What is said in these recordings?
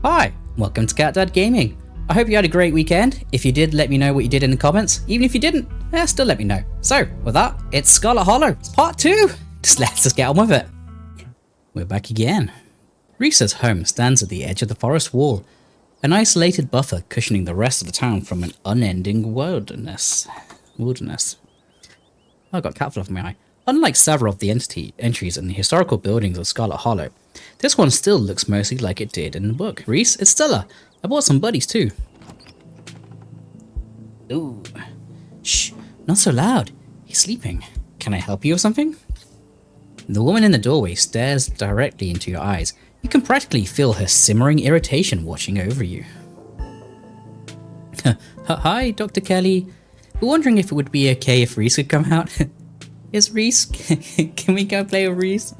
Hi, welcome to Cat Dad Gaming. I hope you had a great weekend. If you did, let me know what you did in the comments. Even if you didn't, still let me know. So, with that, it's Scarlet Hollow. It's part 2. Just let's just get on with it. We're back again. Reese's home stands at the edge of the forest wall, an isolated buffer cushioning the rest of the town from an unending wilderness. I got cat fluff in my eye. Unlike several of the entries in the historical buildings of Scarlet Hollow, this one still looks mostly like it did in the book. Reese, it's Stella. I bought some buddies too. Ooh. Shh, not so loud. He's sleeping. Can I help you with something? The woman in the doorway stares directly into your eyes. You can practically feel her simmering irritation watching over you. Hi, Dr. Kelly. We're wondering if it would be okay if Reese could come out. Is Reese? Can we go play with Reese?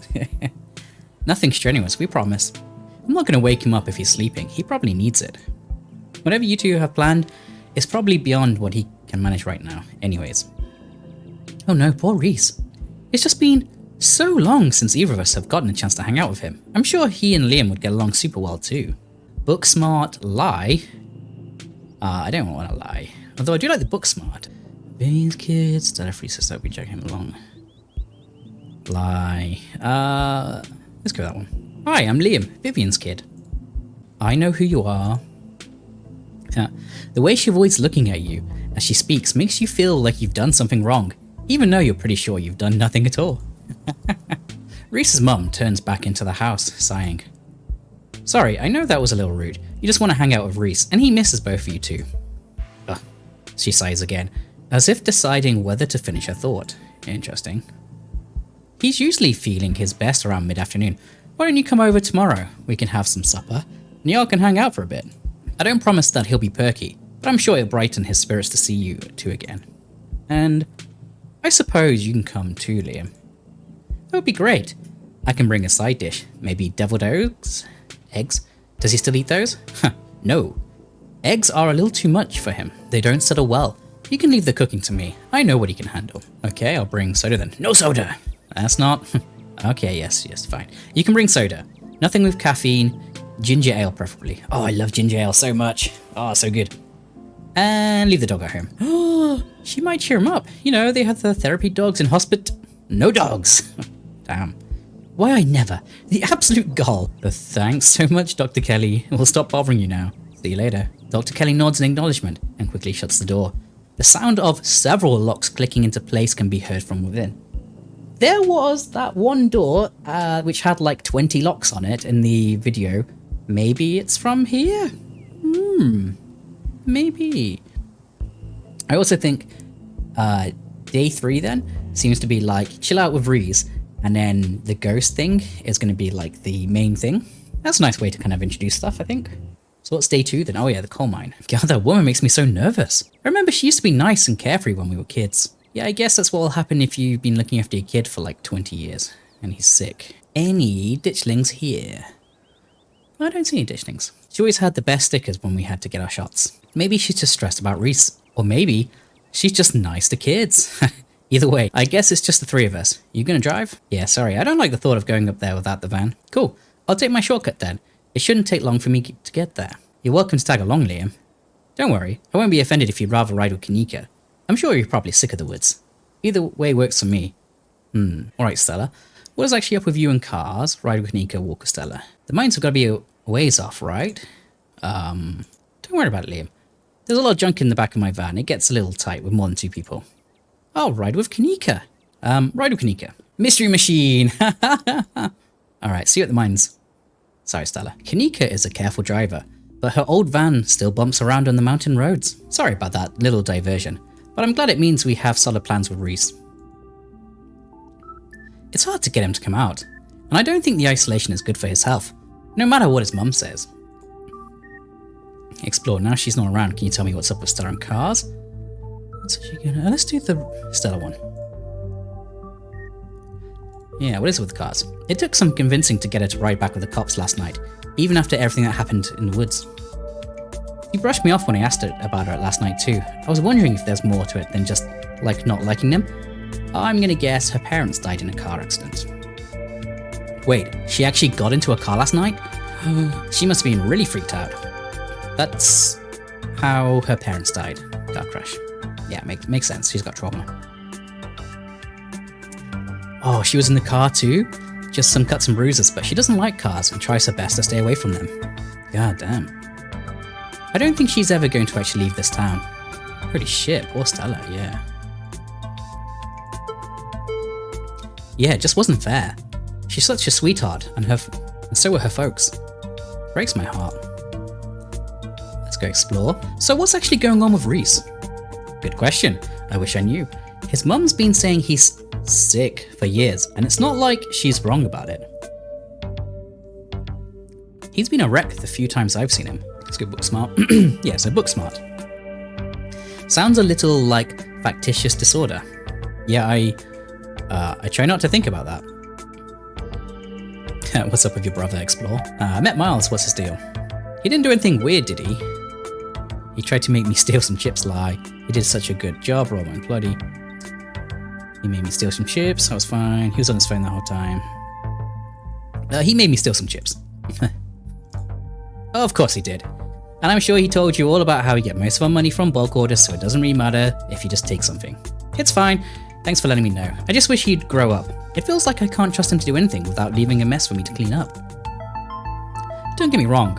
Nothing strenuous, we promise. I'm not going to wake him up if he's sleeping. He probably needs it. Whatever you two have planned is probably beyond what he can manage right now. Anyways. Oh no, poor Reese. It's just been so long since either of us have gotten a chance to hang out with him. I'm sure he and Liam would get along super well too. Book smart, lie. I don't want to lie. Although I do like the book smart. These kids, Stella freezes so we drag him along. Lie. Let's go with that one. Hi, I'm Liam, Vivian's kid. I know who you are. The way she avoids looking at you as she speaks makes you feel like you've done something wrong, even though you're pretty sure you've done nothing at all. Reese's mum turns back into the house, sighing. Sorry, I know that was a little rude. You just want to hang out with Reese, and he misses both of you too. Ugh. She sighs again, as if deciding whether to finish her thought. Interesting. He's usually feeling his best around mid-afternoon. Why don't you come over tomorrow? We can have some supper, and y'all can hang out for a bit. I don't promise that he'll be perky, but I'm sure it'll brighten his spirits to see you two again. And I suppose you can come too, Liam. That would be great. I can bring a side dish, maybe deviled eggs? Eggs? Does he still eat those? No. Eggs are a little too much for him. They don't settle well. You can leave the cooking to me. I know what he can handle. Okay, I'll bring soda then. No soda! That's not... Okay, yes, fine. You can bring soda. Nothing with caffeine. Ginger ale, preferably. Oh, I love ginger ale so much. Oh, so good. And leave the dog at home. Oh, she might cheer him up. You know, they have the therapy dogs in hospital. No dogs! Damn. Why I never. The absolute gall. But thanks so much, Dr. Kelly. We'll stop bothering you now. See you later. Dr. Kelly nods in acknowledgement and quickly shuts the door. The sound of several locks clicking into place can be heard from within. There was that one door, which had like 20 locks on it in the video. Maybe it's from here? Maybe. I also think day 3 then seems to be like chill out with Reese, and then the ghost thing is going to be like the main thing. That's a nice way to kind of introduce stuff, I think. So what's day 2 then? Oh yeah, the coal mine. God, that woman makes me so nervous. I remember she used to be nice and carefree when we were kids. Yeah, I guess that's what will happen if you've been looking after your kid for like 20 years and he's sick. Any ditchlings here? I don't see any ditchlings. She always had the best stickers when we had to get our shots. Maybe she's just stressed about Reese. Or maybe she's just nice to kids. Either way, I guess it's just the 3 of us. You gonna drive? Yeah, sorry, I don't like the thought of going up there without the van. Cool, I'll take my shortcut then. It shouldn't take long for me to get there. You're welcome to tag along, Liam. Don't worry, I won't be offended if you'd rather ride with Kanika. I'm sure you're probably sick of the woods. Either way works for me. Alright, Stella. What is actually up with you and cars? Ride with Kanika, walk with Stella. The mines have got to be a ways off, right? Don't worry about it, Liam. There's a lot of junk in the back of my van. It gets a little tight with more than 2 people. I'll ride with Kanika. Ride with Kanika. Mystery machine! Alright, see you at the mines. Sorry, Stella. Kanika is a careful driver, but her old van still bumps around on the mountain roads. Sorry about that little diversion, but I'm glad it means we have solid plans with Reese. It's hard to get him to come out, and I don't think the isolation is good for his health, no matter what his mum says. Explore. Now she's not around, can you tell me what's up with Stella and cars? Let's do the Stella one. Yeah, what is it with the cars? It took some convincing to get her to ride back with the cops last night, even after everything that happened in the woods. She brushed me off when I asked her about her last night too. I was wondering if there's more to it than just, like, not liking them. I'm gonna guess her parents died in a car accident. Wait, she actually got into a car last night? She must have been really freaked out. That's how her parents died. Car crash. Yeah, makes sense. She's got trauma. Oh, she was in the car too? Just some cuts and bruises, but she doesn't like cars and tries her best to stay away from them. God damn. I don't think she's ever going to actually leave this town. Holy shit, poor Stella, yeah. Yeah, it just wasn't fair. She's such a sweetheart, and so were her folks. Breaks my heart. Let's go explore. So what's actually going on with Reese? Good question. I wish I knew. His mum's been saying he's sick for years, and it's not like she's wrong about it. He's been a wreck the few times I've seen him. Let's go book smart. Yeah, so book smart. Sounds a little like factitious disorder. Yeah, I try not to think about that. What's up with your brother, Explore? I met Miles, what's his deal? He didn't do anything weird, did he? He tried to make me steal some chips, lie. He did such a good job, Roll and Bloody. He made me steal some chips, I was fine. He was on his phone the whole time. He made me steal some chips. Oh, of course he did. And I'm sure he told you all about how we get most of our money from bulk orders, so it doesn't really matter if you just take something. It's fine. Thanks for letting me know. I just wish he'd grow up. It feels like I can't trust him to do anything without leaving a mess for me to clean up. Don't get me wrong.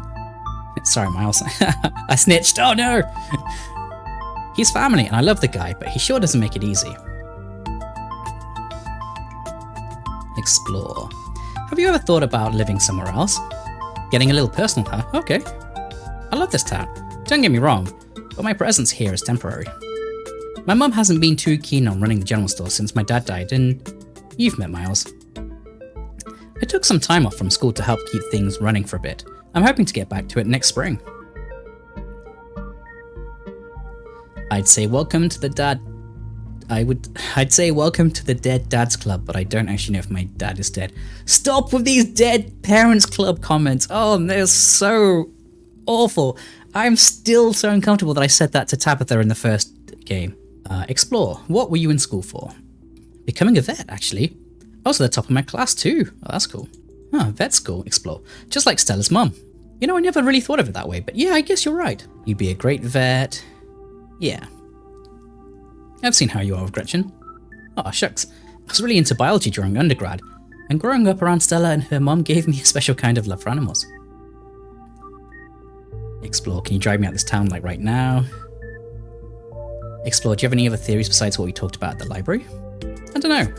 Sorry, Miles. I snitched. Oh no! He's family and I love the guy, but he sure doesn't make it easy. Explore. Have you ever thought about living somewhere else? Getting a little personal, huh? Okay. I love this town. Don't get me wrong, but my presence here is temporary. My mum hasn't been too keen on running the general store since my dad died, and you've met Miles. I took some time off from school to help keep things running for a bit. I'm hoping to get back to it next spring. I'd say welcome to the Dead Dads Club, but I don't actually know if my dad is dead. Stop with these Dead Parents Club comments. Oh, they're so awful. I'm still so uncomfortable that I said that to Tabitha in the first game. Explore. What were you in school for? Becoming a vet, actually. I was at the top of my class too. Oh, that's cool. Huh, vet school. Explore. Just like Stella's mum. You know, I never really thought of it that way, but yeah, I guess you're right. You'd be a great vet. Yeah. I've seen how you are with Gretchen. Oh, shucks. I was really into biology during undergrad, and growing up around Stella and her mum gave me a special kind of love for animals. Explore. Can you drive me out this town like right now? Explore. Do you have any other theories besides what we talked about at the library? I don't know.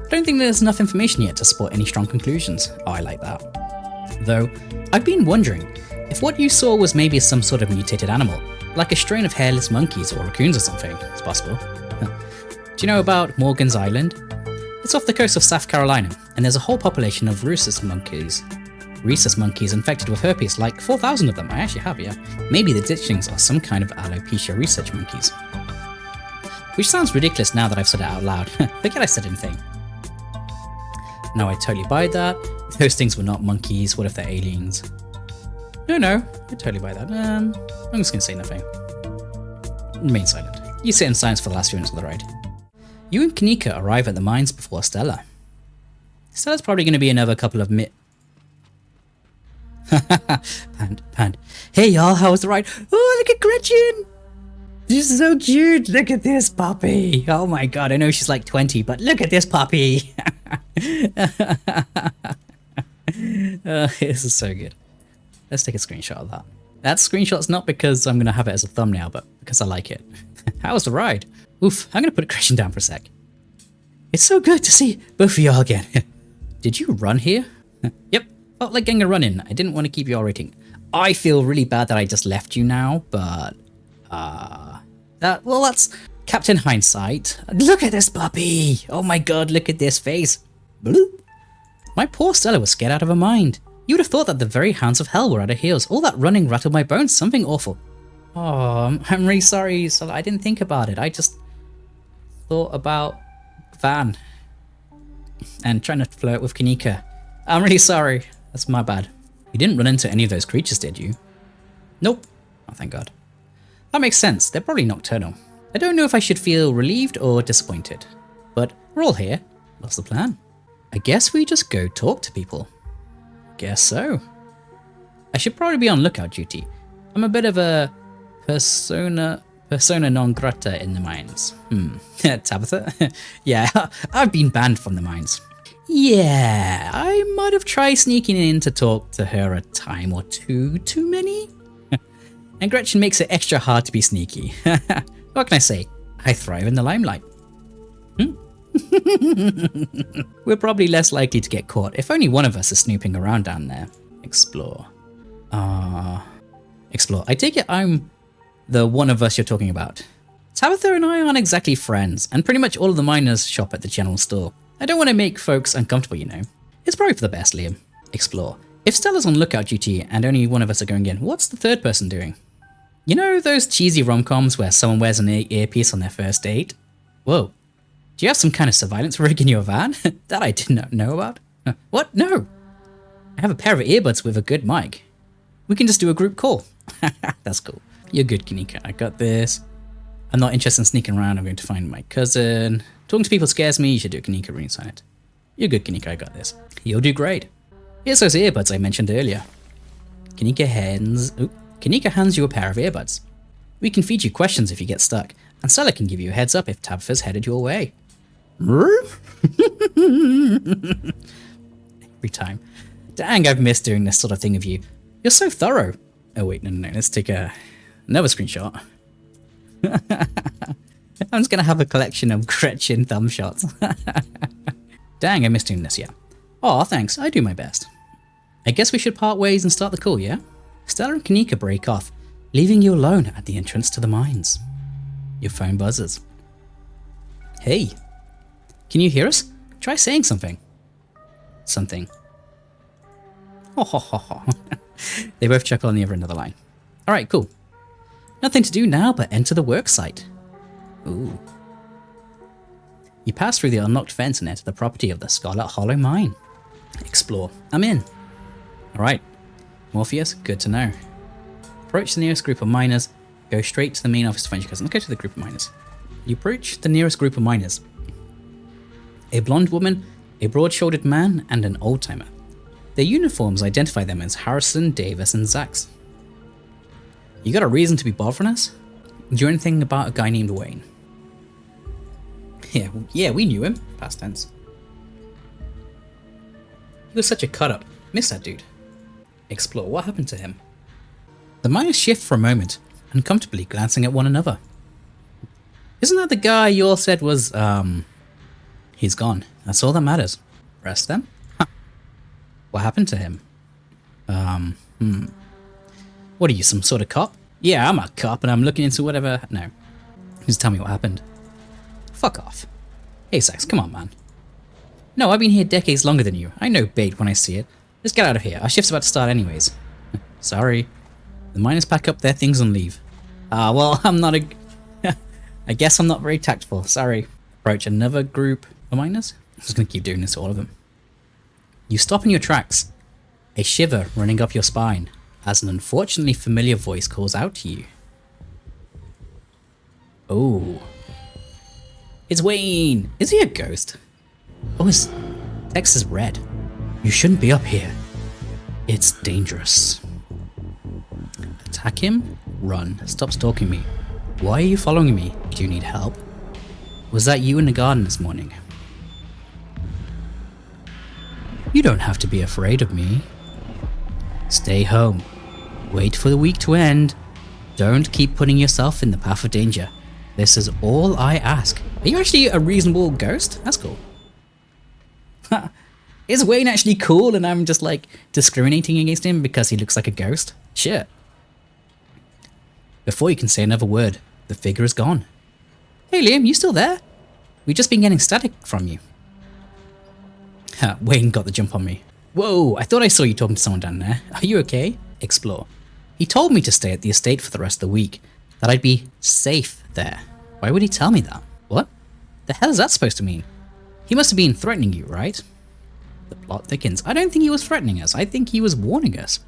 I don't think there's enough information yet to support any strong conclusions. Oh, I like that. Though, I've been wondering if what you saw was maybe some sort of mutated animal, like a strain of hairless monkeys or raccoons or something. It's possible. Do you know about Morgan's Island? It's off the coast of South Carolina, and there's a whole population of rhesus monkeys. Rhesus monkeys infected with herpes, like 4,000 of them. I actually have, yeah. Maybe the ditchlings are some kind of alopecia research monkeys. Which sounds ridiculous now that I've said it out loud. Forget I said anything. No, I totally buy that. If those things were not monkeys, what if they're aliens? No, I totally buy that. I'm just gonna say nothing. Remain silent. You sit in silence for the last few minutes of the ride. You and Kanika arrive at the mines before Stella. Stella's probably gonna be another couple of Pand. Hey y'all, how was the ride? Oh, look at Gretchen! She's so cute! Look at this puppy! Oh my god, I know she's like 20, but look at this puppy! This is so good. Let's take a screenshot of that. That screenshot's not because I'm going to have it as a thumbnail, but because I like it. How was the ride? Oof, I'm going to put Gretchen down for a sec. It's so good to see both of y'all again. Did you run here? Yep, felt like getting a run in. I didn't want to keep you all rating. I feel really bad that I just left you now, but... well, that's Captain Hindsight. Look at this puppy! Oh my god, look at this face. Bloop. My poor Stella was scared out of her mind. You would have thought that the very hounds of hell were at her heels. All that running rattled my bones, something awful. Oh, I'm really sorry, Stella. I didn't think about it. I just thought about Van and trying to flirt with Kanika. I'm really sorry. That's my bad. You didn't run into any of those creatures, did you? Nope. Oh, thank God. That makes sense. They're probably nocturnal. I don't know if I should feel relieved or disappointed. But we're all here. What's the plan? I guess we just go talk to people. Guess so. I should probably be on lookout duty. I'm a bit of a persona non grata in the mines. Tabitha? Yeah, I've been banned from the mines. Yeah, I might have tried sneaking in to talk to her a time or two too many. And Gretchen makes it extra hard to be sneaky. What can I say? I thrive in the limelight. We're probably less likely to get caught if only one of us is snooping around down there. Explore. Explore. I take it I'm the one of us you're talking about. Tabitha and I aren't exactly friends, and pretty much all of the miners shop at the general store. I don't want to make folks uncomfortable, you know. It's probably for the best, Liam. Explore. If Stella's on lookout duty and only one of us are going in, what's the third person doing? You know those cheesy rom-coms where someone wears an earpiece on their first date? Whoa. Do you have some kind of surveillance rig in your van? That I did not know about? What? No. I have a pair of earbuds with a good mic. We can just do a group call. That's cool. You're good, Kanika. I got this. I'm not interested in sneaking around. I'm going to find my cousin. Talking to people scares me. You should do it, Kanika. Re-sign it. You're good, Kanika. I got this. You'll do great. Here's those earbuds I mentioned earlier. Kanika hands you a pair of earbuds. We can feed you questions if you get stuck, and Stella can give you a heads up if Tabitha's headed your way. Every time. Dang, I've missed doing this sort of thing with you. You're so thorough. Oh wait, no. Let's take another screenshot. I'm just gonna have a collection of Gretchen thumb shots. Dang, I missed doing this, yeah. Aw, thanks, I do my best. I guess we should part ways and start the call, yeah? Stella and Kanika break off, leaving you alone at the entrance to the mines. Your phone buzzes. Hey, can you hear us? Try saying something. Something. Ho ho ho ho. They both chuckle on the other end of the line. Alright, cool. Nothing to do now but enter the work site. Ooh. You pass through the unlocked fence and enter the property of the Scarlet Hollow Mine. Explore. I'm in. Alright. Morpheus, good to know. Approach the nearest group of miners. Go straight to the main office to find your cousin. Let's go to the group of miners. You approach the nearest group of miners. A blonde woman, a broad-shouldered man, and an old-timer. Their uniforms identify them as Harrison, Davis, and Zax. You got a reason to be bothering us? Do you know anything about a guy named Wayne? Yeah, we knew him. Past tense. He was such a cut-up. Miss that dude. Explore. What happened to him? The miners shift for a moment, uncomfortably glancing at one another. Isn't that the guy you all said was, He's gone. That's all that matters. Rest them? Huh. What happened to him? What are you, some sort of cop? Yeah, I'm a cop and I'm looking into whatever... No. Just tell me what happened. Fuck off. Hey, Sax, come on, man. No, I've been here decades longer than you. I know bait when I see it. Let's get out of here. Our shift's about to start anyways. Sorry. The miners pack up their things and leave. Well, I'm not a... I guess I'm not very tactful. Sorry. Approach another group of miners. I'm just gonna keep doing this to all of them. You stop in your tracks. A shiver running up your spine as an unfortunately familiar voice calls out to you. Oh. It's Wayne! Is he a ghost? Oh, his text is red. You shouldn't be up here. It's dangerous. Attack him? Run. Stop stalking me. Why are you following me? Do you need help? Was that you in the garden this morning? You don't have to be afraid of me. Stay home. Wait for the week to end. Don't keep putting yourself in the path of danger. This is all I ask. Are you actually a reasonable ghost? That's cool. Is Wayne actually cool and I'm just like discriminating against him because he looks like a ghost? Shit. Before you can say another word, the figure is gone. Hey Liam, you still there? We've just been getting static from you. Wayne got the jump on me. Whoa, I thought I saw you talking to someone down there. Are you okay? Explore. He told me to stay at the estate for the rest of the week, that I'd be safe there. Why would he tell me that? What? The hell is that supposed to mean? He must have been threatening you, right? The plot thickens. I don't think he was threatening us. I think he was warning us.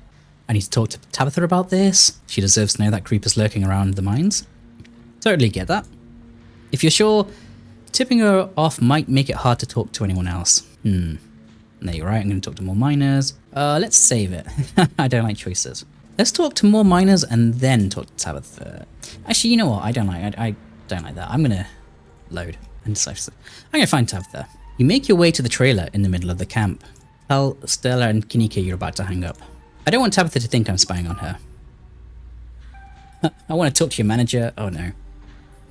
I need to talk to Tabitha about this. She deserves to know that creeper's lurking around the mines. Totally get that. If you're sure, tipping her off might make it hard to talk to anyone else. No, you're right. I'm going to talk to more miners. Let's save it. I don't like choices. Let's talk to more miners and then talk to Tabitha. Actually, you know what? I don't like that. I'm gonna load and decide. I'm gonna find Tabitha. You make your way to the trailer in the middle of the camp. Tell Stella and Kinika you're about to hang up. I don't want Tabitha to think I'm spying on her. I want to talk to your manager. Oh no.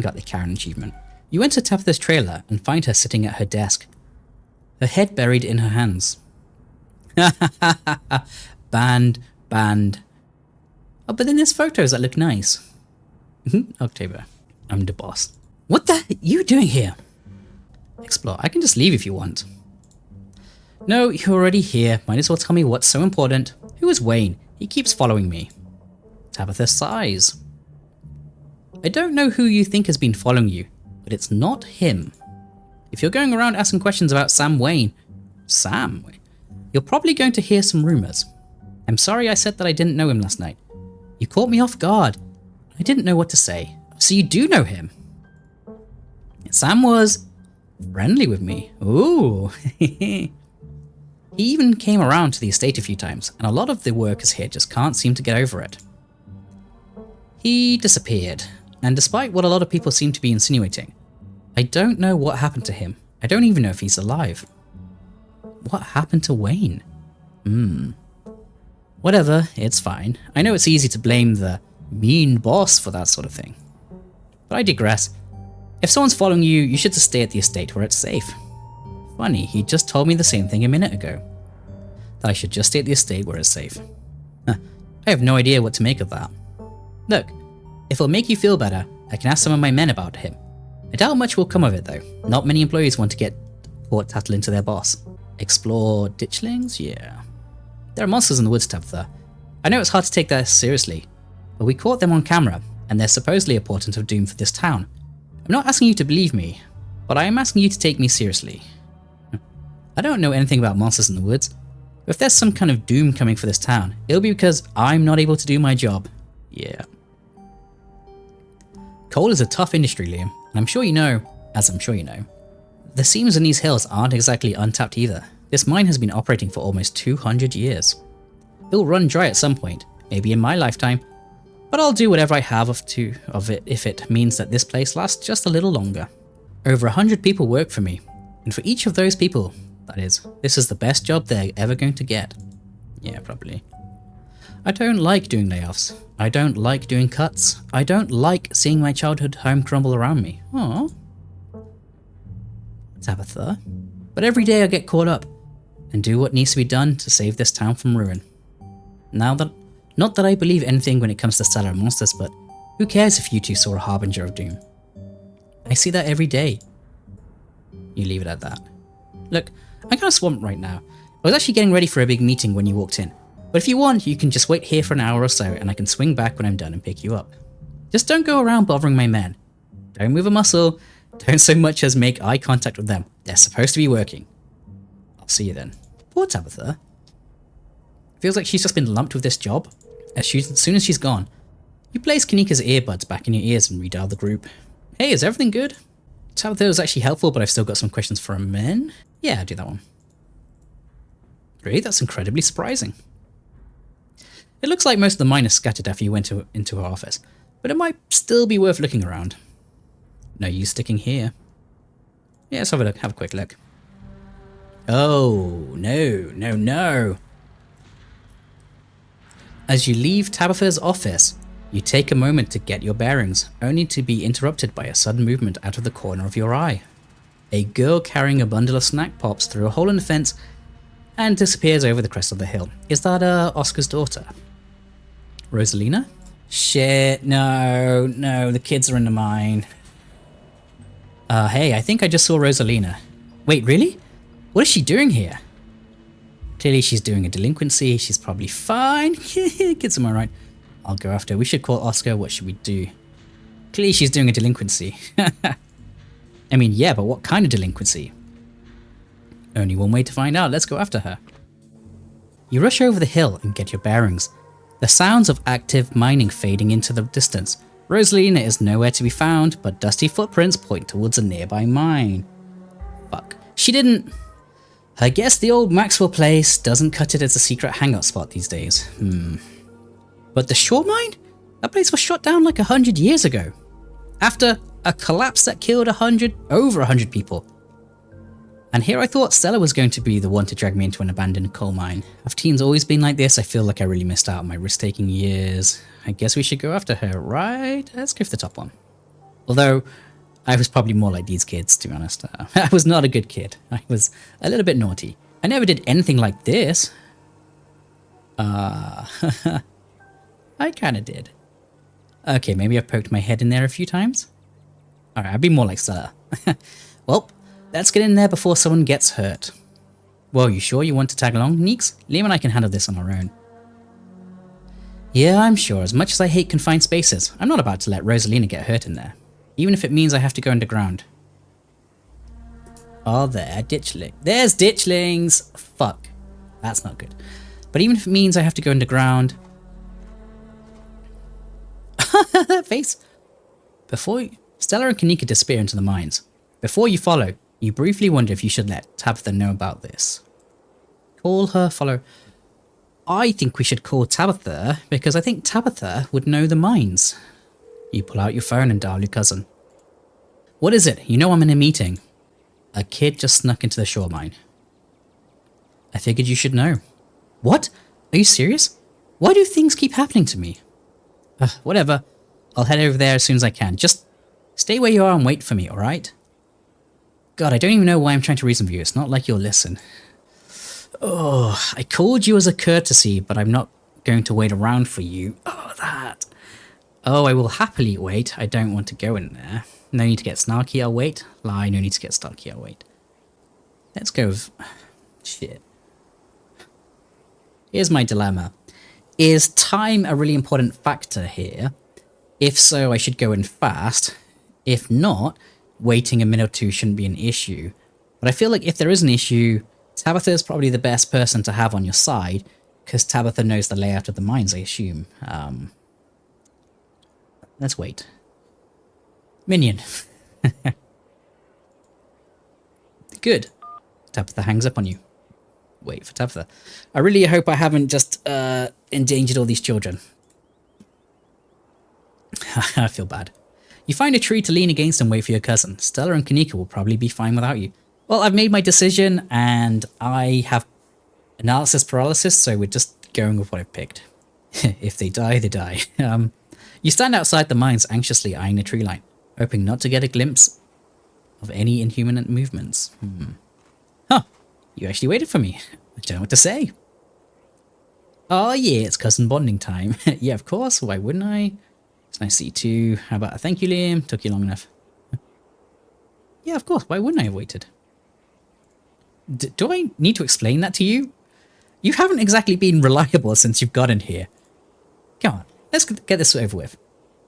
Got the Karen achievement. You enter Tabitha's trailer and find her sitting at her desk, her head buried in her hands. Banned. Oh, but then there's photos that look nice. October. I'm the boss. What the heck are you doing here? Explore. I can just leave if you want. No, you're already here. Might as well tell me what's so important. Who is Wayne? He keeps following me. Tabitha sighs. I don't know who you think has been following you, but it's not him. If you're going around asking questions about Sam Wayne, you're probably going to hear some rumors. I'm sorry I said that I didn't know him last night. You caught me off guard. I didn't know what to say. So you do know him. Sam was friendly with me. Ooh. He even came around to the estate a few times, and a lot of the workers here just can't seem to get over it. He disappeared, and despite what a lot of people seem to be insinuating, I don't know what happened to him. I don't even know if he's alive. What happened to Wayne? Whatever, it's fine. I know it's easy to blame the mean boss for that sort of thing. But I digress. If someone's following you, you should just stay at the estate where it's safe. Funny, he just told me the same thing a minute ago. That I should just stay at the estate where it's safe. I have no idea what to make of that. Look, if it'll make you feel better, I can ask some of my men about him. I doubt much will come of it though. Not many employees want to get caught tattling to their boss. Explore ditchlings? Yeah. There are monsters in the woods, Tabitha. I know it's hard to take that seriously, but we caught them on camera, and they're supposedly a portent of doom for this town. I'm not asking you to believe me, but I am asking you to take me seriously. I don't know anything about monsters in the woods, but if there's some kind of doom coming for this town, it'll be because I'm not able to do my job. Yeah. Coal is a tough industry, Liam, and I'm sure you know, the seams in these hills aren't exactly untapped either. This mine has been operating for almost 200 years. It'll run dry at some point, maybe in my lifetime, but I'll do whatever I have of it if it means that this place lasts just a little longer. Over 100 people work for me, and for each of those people, that is, this is the best job they're ever going to get. Yeah, probably. I don't like doing layoffs. I don't like doing cuts. I don't like seeing my childhood home crumble around me. Aww. Tabitha. But every day I get caught up and do what needs to be done to save this town from ruin. Not that I believe anything when it comes to stellar monsters, but who cares if you two saw a harbinger of doom? I see that every day. You leave it at that. Look, I'm kind of swamped right now. I was actually getting ready for a big meeting when you walked in, but if you want, you can just wait here for an hour or so and I can swing back when I'm done and pick you up. Just don't go around bothering my men. Don't move a muscle. Don't so much as make eye contact with them. They're supposed to be working. I'll see you then. Poor Tabitha. Feels like she's just been lumped with this job. As soon as she's gone, you place Kinika's earbuds back in your ears and redial the group. Hey, is everything good? Tabitha was actually helpful, but I've still got some questions for a men. Yeah, I'll do that one. Really? That's incredibly surprising. It looks like most of the miners scattered after you went into her office, but it might still be worth looking around. No use sticking here. Yeah, let's have a look. Have a quick look. Oh, no. As you leave Tabitha's office, you take a moment to get your bearings, only to be interrupted by a sudden movement out of the corner of your eye. A girl carrying a bundle of snack pops through a hole in the fence and disappears over the crest of the hill. Is that Oscar's daughter? Rosalina? Shit, no, the kids are in the mine. Hey, I think I just saw Rosalina. Wait, really? What is she doing here? Clearly she's doing a delinquency, she's probably fine. Kids, am I right? I'll go after her. We should call Oscar, what should we do? Clearly she's doing a delinquency. I mean, yeah, but what kind of delinquency? Only one way to find out, let's go after her. You rush over the hill and get your bearings. The sounds of active mining fading into the distance. Rosalina is nowhere to be found, but dusty footprints point towards a nearby mine. Fuck. She didn't... I guess the old Maxwell place doesn't cut it as a secret hangout spot these days. But the Shore Mine? That place was shut down like 100 years ago. After a collapse that killed over 100 people. And here I thought Stella was going to be the one to drag me into an abandoned coal mine. Have teens always been like this? I feel like I really missed out on my risk-taking years. I guess we should go after her, right? Let's go for the top one. Although, I was probably more like these kids, to be honest. I was not a good kid. I was a little bit naughty. I never did anything like this. I kinda did. Okay, maybe I've poked my head in there a few times. Alright, I'd be more like Stella. Well, let's get in there before someone gets hurt. Well, you sure you want to tag along, Neeks? Liam and I can handle this on our own. Yeah, I'm sure. As much as I hate confined spaces, I'm not about to let Rosalina get hurt in there. Even if it means I have to go underground. Oh, there's ditchlings! Fuck. That's not good. But even if it means I have to go underground... That face! Stella and Kanika disappear into the mines. Before you follow, you briefly wonder if you should let Tabitha know about this. Call her, follow... I think we should call Tabitha, because I think Tabitha would know the mines. You pull out your phone and dial your cousin. What is it? You know I'm in a meeting. A kid just snuck into the shore mine. I figured you should know. What? Are you serious? Why do things keep happening to me? Whatever. I'll head over there as soon as I can. Just stay where you are and wait for me, alright? God, I don't even know why I'm trying to reason with you. It's not like you'll listen. Oh, I called you as a courtesy, but I'm not going to wait around for you. Oh, that. Oh, I will happily wait. I don't want to go in there. No need to get snarky, I'll wait. Lie, no need to get snarky, I'll wait. Let's go with... Shit. Here's my dilemma. Is time a really important factor here? If so, I should go in fast. If not, waiting a minute or two shouldn't be an issue. But I feel like if there is an issue, Tabitha is probably the best person to have on your side, because Tabitha knows the layout of the mines, I assume. Let's wait. Minion. Good. Tabitha hangs up on you. Wait for Tabitha. I really hope I haven't just endangered all these children. I feel bad. You find a tree to lean against and wait for your cousin. Stella and Kanika will probably be fine without you. Well, I've made my decision and I have analysis paralysis, so we're just going with what I've picked. If they die, they die. You stand outside the mines anxiously eyeing the tree line, hoping not to get a glimpse of any inhuman movements. Huh, you actually waited for me. I don't know what to say. Oh yeah, it's cousin bonding time. Yeah, of course, why wouldn't I? It's nice to see you too. How about a thank you, Liam? Took you long enough. Yeah, of course, why wouldn't I have waited? Do I need to explain that to you? You haven't exactly been reliable since you've gotten here. Come on, let's get this over with.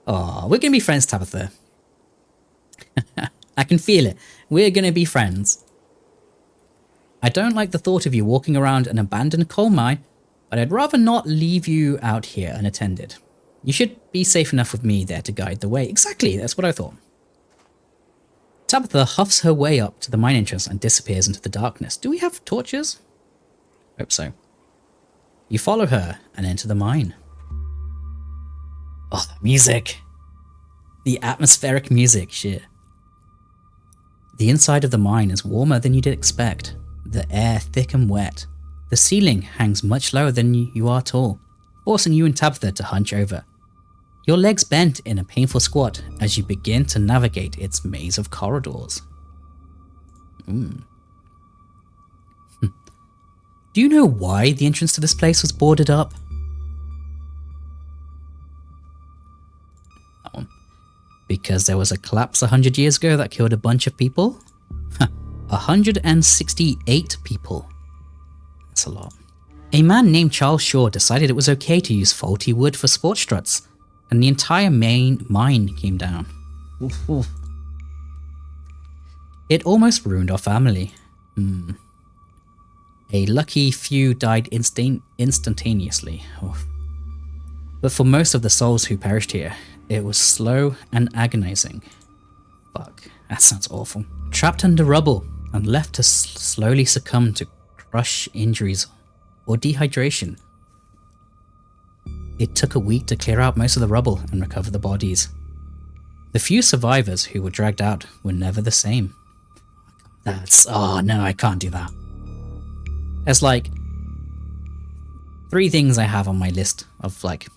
Oh, we're gonna be friends, Tabitha. I can feel it. We're gonna be friends. I don't like the thought of you walking around an abandoned coal mine, but I'd rather not leave you out here unattended. You should be safe enough with me there to guide the way. Exactly, that's what I thought. Tabitha huffs her way up to the mine entrance and disappears into the darkness. Do we have torches? Hope so. You follow her and enter the mine. Oh, the music. The atmospheric music, shit. The inside of the mine is warmer than you'd expect. The air thick and wet. The ceiling hangs much lower than you are tall, forcing you and Tabitha to hunch over. Your legs bent in a painful squat as you begin to navigate its maze of corridors. Do you know why the entrance to this place was boarded up? That one. Because there was a collapse 100 years ago that killed a bunch of people? 168 people. That's a lot. A man named Charles Shaw decided it was okay to use faulty wood for sports struts, and the entire main mine came down. Oof, oof. It almost ruined our family. A lucky few died instantaneously. Oof. But for most of the souls who perished here, it was slow and agonizing. Fuck, that sounds awful. Trapped under rubble and left to slowly succumb to crush injuries, or dehydration. It took a week to clear out most of the rubble and recover the bodies. The few survivors who were dragged out were never the same. Oh no, I can't do that. There's like 3 things I have on my list of like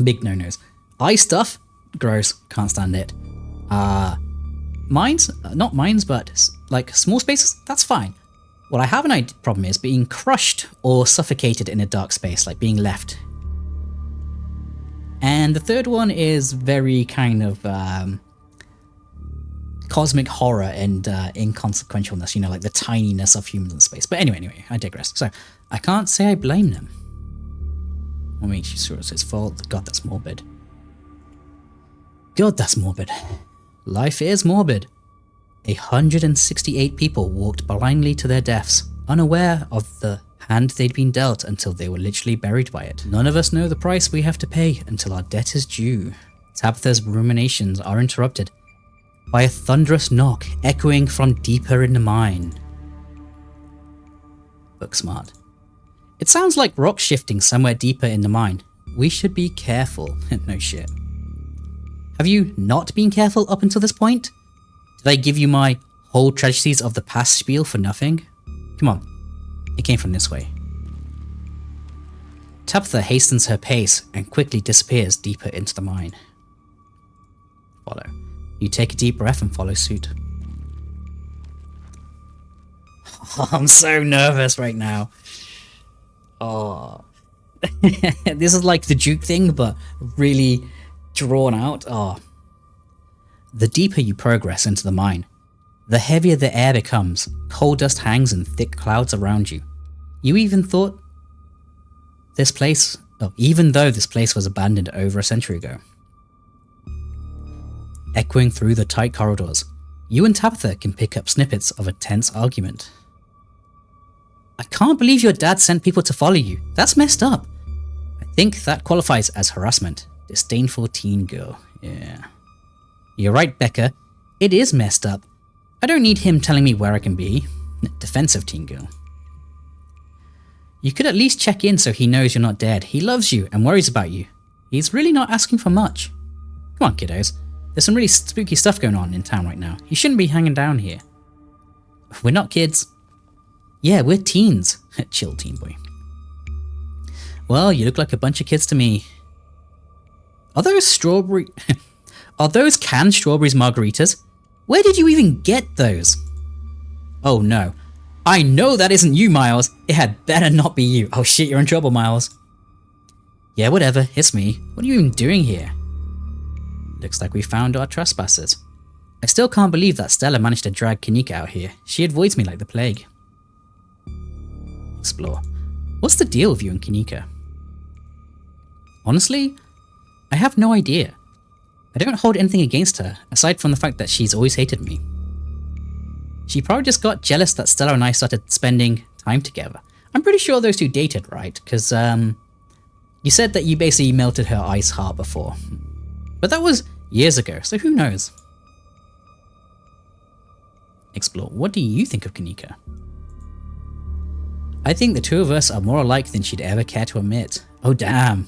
big no-nos. Eye stuff, gross, can't stand it. Mines, not mines, but like small spaces, that's fine. What I have an problem is being crushed or suffocated in a dark space, like being left. And the third one is very kind of cosmic horror and inconsequentialness, you know, like the tininess of humans in space. But anyway, I digress. So, I can't say I blame them. What makes you sure it's his fault? God, that's morbid. God, that's morbid. Life is morbid. 168 people walked blindly to their deaths, unaware of the hand they'd been dealt until they were literally buried by it. None of us know the price we have to pay until our debt is due. Tabitha's ruminations are interrupted by a thunderous knock echoing from deeper in the mine. Book smart. It sounds like rock shifting somewhere deeper in the mine. We should be careful. No shit. Have you not been careful up until this point? Did I give you my whole tragedies of the past spiel for nothing? Come on. It came from this way. Tabitha hastens her pace and quickly disappears deeper into the mine. Follow. You take a deep breath and follow suit. Oh, I'm so nervous right now. Oh. This is like the Duke thing, but really drawn out. Oh. The deeper you progress into the mine, the heavier the air becomes. Coal dust hangs in thick clouds around you. You even thought this place, even though this place was abandoned over a century ago. Echoing through the tight corridors, you and Tabitha can pick up snippets of a tense argument. I can't believe your dad sent people to follow you. That's messed up. I think that qualifies as harassment. Disdainful teen girl. Yeah. You're right, Becca. It is messed up. I don't need him telling me where I can be. Defensive teen girl. You could at least check in so he knows you're not dead. He loves you and worries about you. He's really not asking for much. Come on, kiddos. There's some really spooky stuff going on in town right now. You shouldn't be hanging down here. We're not kids. Yeah, we're teens. Chill, teen boy. Well, you look like a bunch of kids to me. Are those Are those canned strawberries margaritas? Where did you even get those? Oh no. I know that isn't you, Miles. It had better not be you. Oh shit, you're in trouble, Miles. Yeah, whatever. It's me. What are you even doing here? Looks like we found our trespassers. I still can't believe that Stella managed to drag Kanika out here. She avoids me like the plague. Explore. What's the deal with you and Kanika? Honestly, I have no idea. I don't hold anything against her, aside from the fact that she's always hated me. She probably just got jealous that Stella and I started spending time together. I'm pretty sure those two dated, right? Because, you said that you basically melted her ice heart before. But that was years ago, so who knows? Explore. What do you think of Kanika? I think the two of us are more alike than she'd ever care to admit. Oh damn.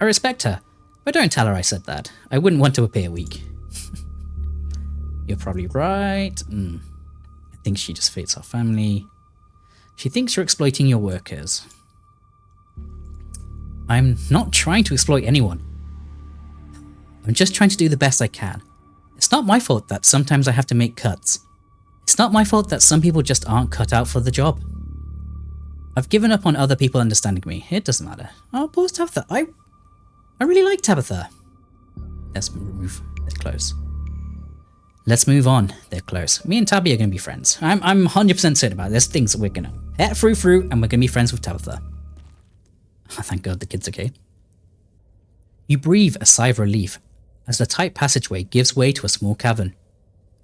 I respect her, but don't tell her I said that. I wouldn't want to appear weak. You're probably right. I think she just fits our family. She thinks you're exploiting your workers. I'm not trying to exploit anyone. I'm just trying to do the best I can. It's not my fault that sometimes I have to make cuts. It's not my fault that some people just aren't cut out for the job. I've given up on other people understanding me. It doesn't matter. Oh, poor Tabitha. I really like Tabitha. Let's move. They're close. Let's move on. They're close. Me and Tabby are going to be friends. I'm 100% certain about it. There's things that we're going to pet through and we're going to be friends with Tabitha. Oh, thank God the kid's okay. You breathe a sigh of relief as the tight passageway gives way to a small cavern.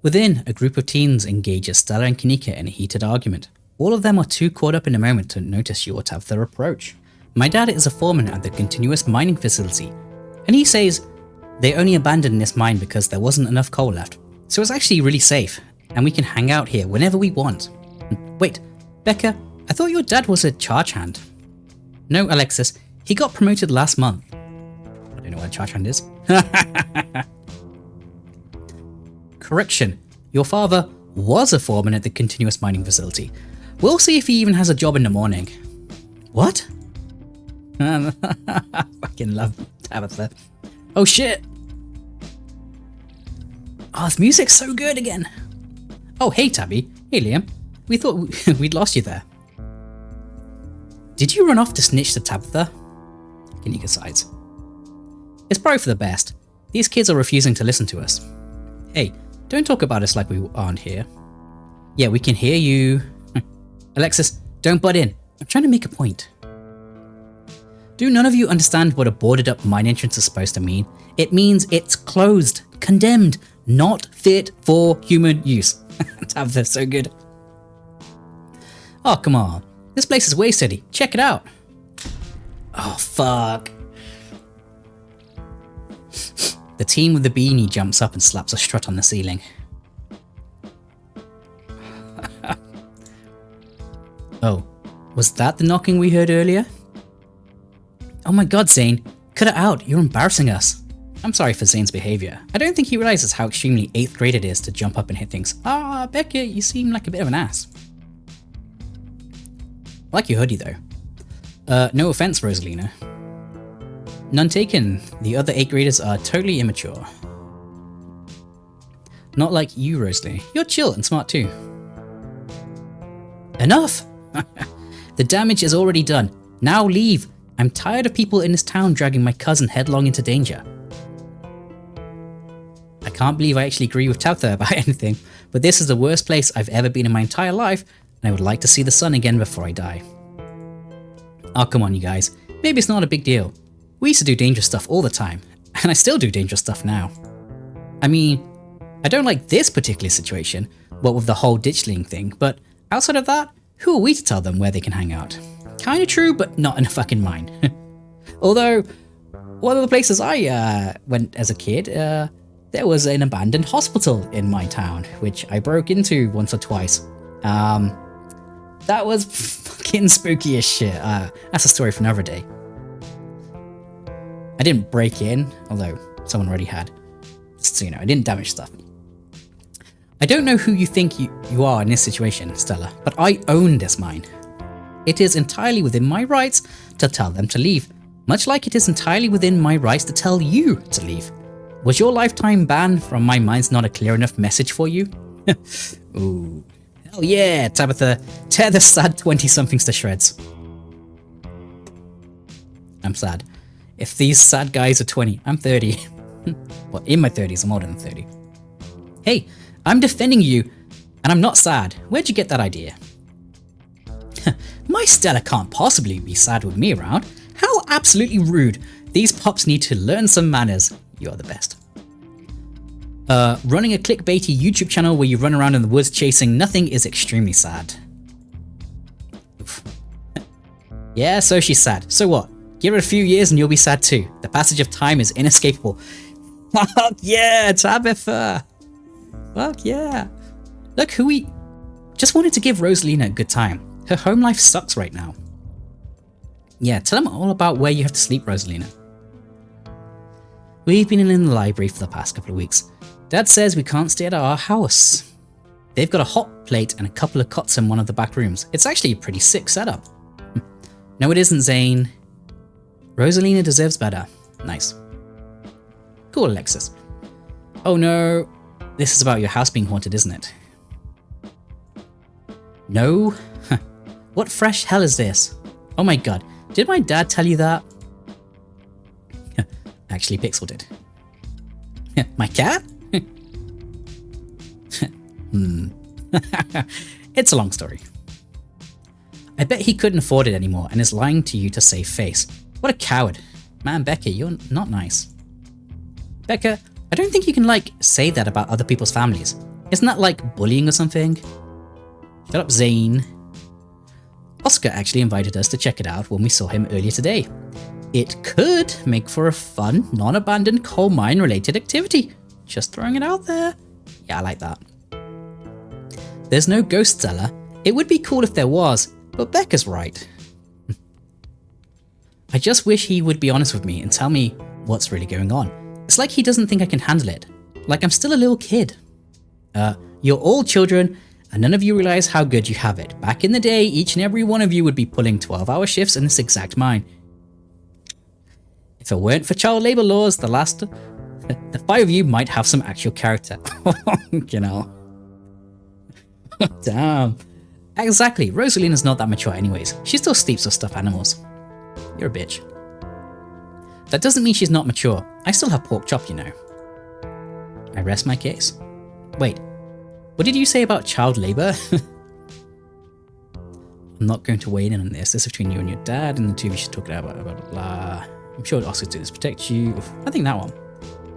Within, a group of teens engages Stella and Kanika in a heated argument. All of them are too caught up in the moment to notice your Tabitha approach. My dad is a foreman at the continuous mining facility, and he says they only abandoned this mine because there wasn't enough coal left. So it's actually really safe, and we can hang out here whenever we want. Wait, Becca, I thought your dad was a charge hand. No, Alexis, he got promoted last month. I don't know what a charge hand is. Correction, your father was a foreman at the continuous mining facility. We'll see if he even has a job in the morning. What? I fucking love Tabitha. Oh shit! Oh, this music's so good again. Oh, hey Tabby. Hey Liam. We thought we'd lost you there. Did you run off to snitch to Tabitha? Kanika sighs. It's probably for the best. These kids are refusing to listen to us. Hey, don't talk about us like we aren't here. Yeah, we can hear you. Alexis, don't butt in. I'm trying to make a point. Do none of you understand what a boarded up mine entrance is supposed to mean? It means it's closed, condemned, not fit for human use. Tabitha's so good. Oh, come on. This place is way steady. Check it out. Oh, fuck. The team with the beanie jumps up and slaps a strut on the ceiling. Oh, was that the knocking we heard earlier? Oh my god, Zane. Cut it out. You're embarrassing us. I'm sorry for Zane's behavior. I don't think he realizes how extremely 8th grade it is to jump up and hit things. Ah, Becca, you seem like a bit of an ass. I like your hoodie though. No offense, Rosalina. None taken. The other 8th graders are totally immature. Not like you, Rosalie. You're chill and smart too. Enough! The damage is already done. Now leave. I'm tired of people in this town dragging my cousin headlong into danger. I can't believe I actually agree with Tabitha about anything, but this is the worst place I've ever been in my entire life, and I would like to see the sun again before I die. Oh, come on, you guys. Maybe it's not a big deal. We used to do dangerous stuff all the time, and I still do dangerous stuff now. I mean, I don't like this particular situation, what with the whole ditchling thing, but outside of that, who are we to tell them where they can hang out? Kinda true, but not in a fucking mine. Although, one of the places I went as a kid, there was an abandoned hospital in my town, which I broke into once or twice. That was fucking spooky as shit. That's a story for another day. I didn't break in, although someone already had. So, you know, I didn't damage stuff. I don't know who you think you are in this situation, Stella, but I own this mine. It is entirely within my rights to tell them to leave, much like it is entirely within my rights to tell you to leave. Was your lifetime ban from my mines not a clear enough message for you? Ooh. Hell yeah, Tabitha. Tear the sad 20-somethings to shreds. I'm sad. If these sad guys are 20, I'm 30. Well, in my 30s, I'm older than 30. Hey, I'm defending you, and I'm not sad. Where'd you get that idea? My Stella can't possibly be sad with me around. How absolutely rude. These pups need to learn some manners. You're the best. Running a clickbaity YouTube channel where you run around in the woods chasing nothing is extremely sad. Oof. Yeah, so she's sad. So what? Give it a few years and you'll be sad too. The passage of time is inescapable. Fuck yeah, Tabitha. Fuck yeah. Look who we... Just wanted to give Rosalina a good time. Her home life sucks right now. Yeah, tell them all about where you have to sleep, Rosalina. We've been in the library for the past couple of weeks. Dad says we can't stay at our house. They've got a hot plate and a couple of cots in one of the back rooms. It's actually a pretty sick setup. No, it isn't, Zane. Rosalina deserves better. Nice. Cool, Alexis. Oh no. This is about your house being haunted, isn't it? No? What fresh hell is this? Oh my god. Did my dad tell you that? Actually, Pixel did. My cat? It's a long story. I bet he couldn't afford it anymore and is lying to you to save face. What a coward. Man, Becca, you're not nice. Becca, I don't think you can, say that about other people's families. Isn't that like bullying or something? Shut up, Zane. Oscar actually invited us to check it out when we saw him earlier today. It could make for a fun, non-abandoned coal mine related activity. Just throwing it out there. Yeah, I like that. There's no ghost, Stella. It would be cool if there was. But Becca's right. I just wish he would be honest with me and tell me what's really going on. It's like he doesn't think I can handle it. Like I'm still a little kid. You're all children, and none of you realize how good you have it. Back in the day, each and every one of you would be pulling 12-hour shifts in this exact mine. If it weren't for child labor laws, the 5 of you might have some actual character. You know. Damn. Exactly, Rosalina's not that mature anyways. She still sleeps with stuffed animals. You're a bitch. That doesn't mean she's not mature. I still have pork chop, you know. I rest my case. Wait, what did you say about child labor? I'm not going to weigh in on this. This is between you and your dad, and the two of you should talk it out, blah, blah, blah, blah. I'm sure Oscar's do this to protect you. I think that one.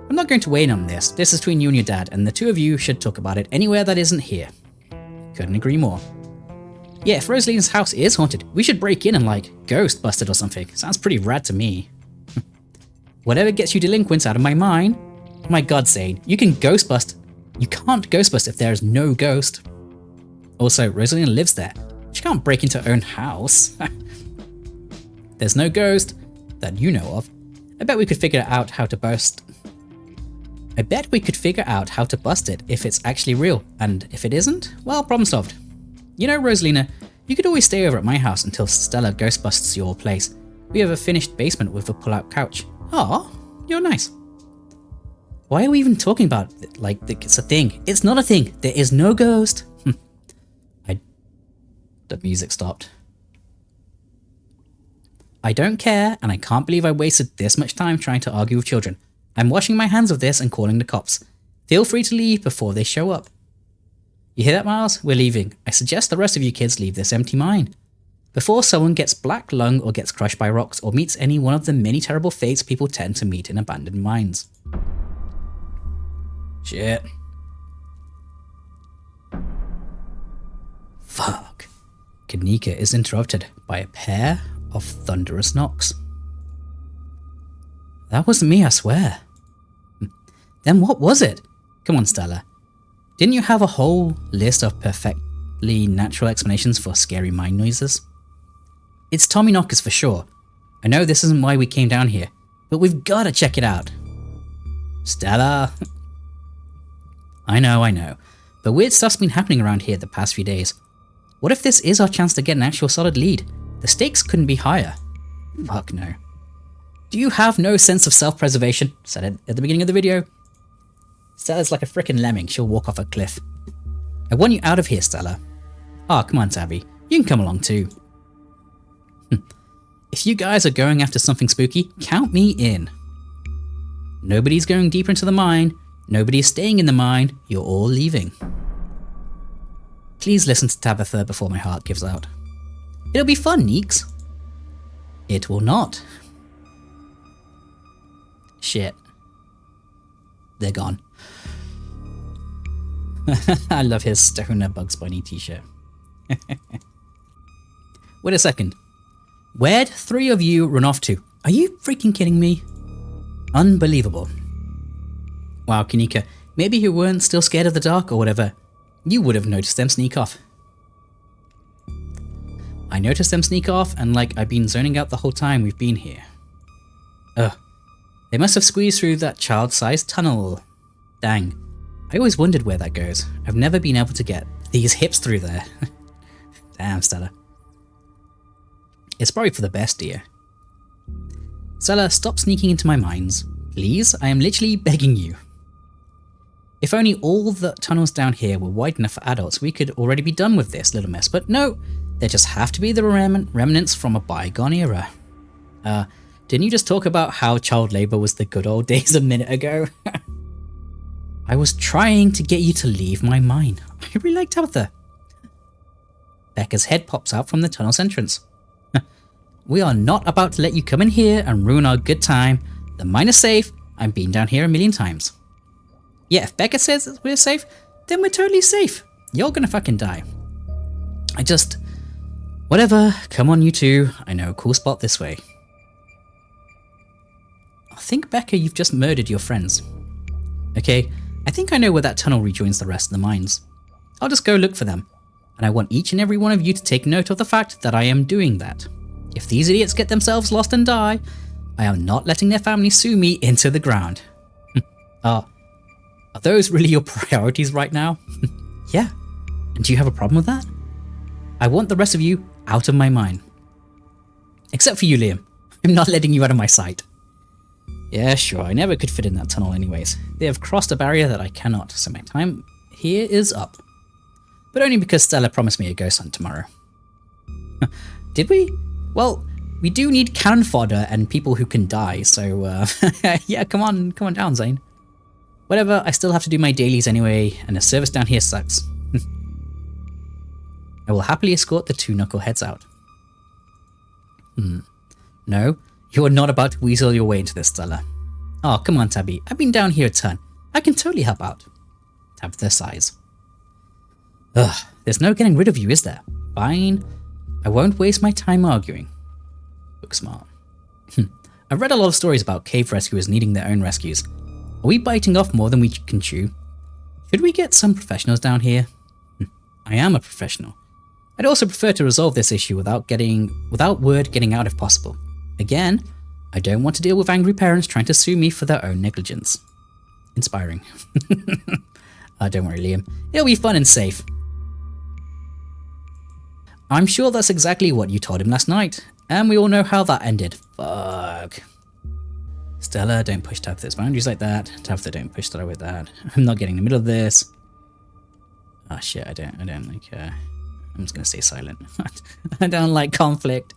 I'm not going to weigh in on this. This is between you and your dad, and the two of you should talk about it anywhere that isn't here. Couldn't agree more. Yeah, if Rosalina's house is haunted, we should break in and, like, ghost bust it or something. Sounds pretty rad to me. Whatever gets you delinquents out of my mind. Oh my god, Zane, you can ghost bust. You can't ghost bust if there is no ghost. Also, Rosalina lives there. She can't break into her own house. There's no ghost that you know of. I bet we could figure out how to bust. I bet we could figure out how to bust it if it's actually real. And if it isn't, well, problem solved. You know, Rosalina, you could always stay over at my house until Stella ghost busts your place. We have a finished basement with a pull-out couch. Aw, you're nice. Why are we even talking about it like it's a thing? It's not a thing. There is no ghost. The music stopped. I don't care, and I can't believe I wasted this much time trying to argue with children. I'm washing my hands of this and calling the cops. Feel free to leave before they show up. You hear that, Miles? We're leaving. I suggest the rest of you kids leave this empty mine. Before someone gets black lung or gets crushed by rocks or meets any one of the many terrible fates people tend to meet in abandoned mines. Shit. Fuck. Kanika is interrupted by a pair of thunderous knocks. That wasn't me, I swear. Then what was it? Come on, Stella. Didn't you have a whole list of perfectly natural explanations for scary mine noises? It's Tommyknockers for sure. I know this isn't why we came down here, but we've gotta check it out. Stella. I know, but weird stuff's been happening around here the past few days. What if this is our chance to get an actual solid lead? The stakes couldn't be higher. Fuck no. Do you have no sense of self-preservation? Said it at the beginning of the video. Stella's like a frickin' lemming, she'll walk off a cliff. I want you out of here, Stella. Ah, come on, Tabby. You can come along too. If you guys are going after something spooky, count me in. Nobody's going deeper into the mine. Nobody's staying in the mine. You're all leaving. Please listen to Tabitha before my heart gives out. It'll be fun, Neeks. It will not. Shit. They're gone. I love his Stoner Bugs Bunny t-shirt. Wait a second. Where'd 3 of you run off to? Are you freaking kidding me? Unbelievable. Wow, Kanika, maybe you weren't still scared of the dark or whatever. You would have noticed them sneak off. I noticed them sneak off, and like I've been zoning out the whole time we've been here. Ugh. They must have squeezed through that child-sized tunnel. Dang. I always wondered where that goes. I've never been able to get these hips through there. Damn, Stella. It's probably for the best, dear. Stella, stop sneaking into my mines. Please, I am literally begging you. If only all the tunnels down here were wide enough for adults, we could already be done with this little mess, but no, there just have to be the remnants from a bygone era. Didn't you just talk about how child labor was the good old days a minute ago? I was trying to get you to leave my mine. I really like Tabitha. Becca's head pops out from the tunnel's entrance. We are not about to let you come in here and ruin our good time. The mine is safe. I've been down here a million times. Yeah, if Becca says that we're safe, then we're totally safe. You're gonna fucking die. Whatever, come on you two. I know a cool spot this way. I think, Becca, you've just murdered your friends. Okay, I think I know where that tunnel rejoins the rest of the mines. I'll just go look for them. and I want each and every one of you to take note of the fact that I am doing that. If these idiots get themselves lost and die, I am not letting their families sue me into the ground. Are those really your priorities right now? Yeah. And do you have a problem with that? I want the rest of you out of my mind. Except for you, Liam. I'm not letting you out of my sight. Yeah, sure, I never could fit in that tunnel anyways. They have crossed a barrier that I cannot, so my time here is up. But only because Stella promised me a ghost hunt tomorrow. Did we? Well, we do need cannon fodder and people who can die, so yeah, come on down, Zane. Whatever, I still have to do my dailies anyway, and the service down here sucks. I will happily escort the two knuckleheads out. No, you are not about to weasel your way into this, Stella. Oh, come on, Tabby. I've been down here a ton. I can totally help out. Tabitha sighs. Ugh, there's no getting rid of you, is there? Fine. I won't waste my time arguing. Look smart. I've read a lot of stories about cave rescuers needing their own rescues. Are we biting off more than we can chew? Should we get some professionals down here? I am a professional. I'd also prefer to resolve this issue without word getting out if possible. Again, I don't want to deal with angry parents trying to sue me for their own negligence. Inspiring. Don't worry, Liam. It'll be fun and safe. I'm sure that's exactly what you told him last night, and we all know how that ended. Fuck. Stella, don't push Tabitha's boundaries like that. Tabitha, don't push Stella with that. I'm not getting in the middle of this. Oh shit, I don't like I'm just gonna stay silent. I don't like conflict.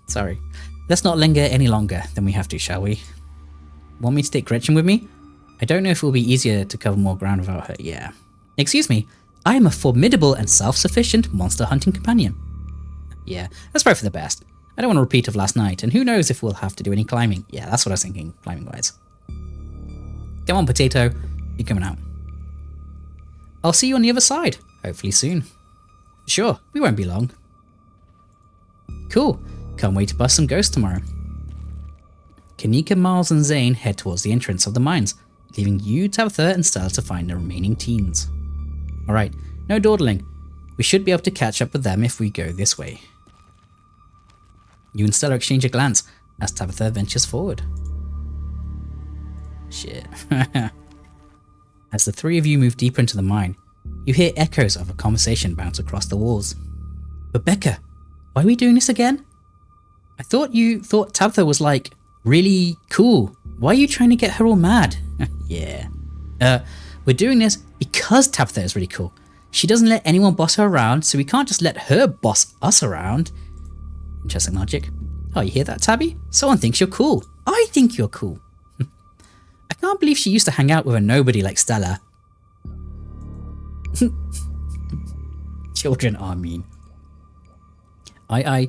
Sorry. Let's not linger any longer than we have to, shall we? Want me to take Gretchen with me? I don't know if it will be easier to cover more ground without her. Yeah. Excuse me. I am a formidable and self-sufficient monster hunting companion. Yeah, that's probably for the best. I don't want a repeat of last night, and who knows if we'll have to do any climbing. Yeah, that's what I was thinking, climbing-wise. Come on, Potato. You're coming out. I'll see you on the other side. Hopefully soon. Sure, we won't be long. Cool. Can't wait to bust some ghosts tomorrow. Kanika, Miles, and Zane head towards the entrance of the mines, leaving you, Tabitha, and Stella to find the remaining teens. Alright, no dawdling. We should be able to catch up with them if we go this way. You and Stella exchange a glance as Tabitha ventures forward. Shit. As the three of you move deeper into the mine, you hear echoes of a conversation bounce across the walls. Rebecca, why are we doing this again? I thought you thought Tabitha was like, really cool. Why are you trying to get her all mad? Yeah. We're doing this because Tabitha is really cool. She doesn't let anyone boss her around, so we can't just let her boss us around. Interesting logic. Oh, you hear that, Tabby? Someone thinks you're cool. I think you're cool. I can't believe she used to hang out with a nobody like Stella. Children are mean. I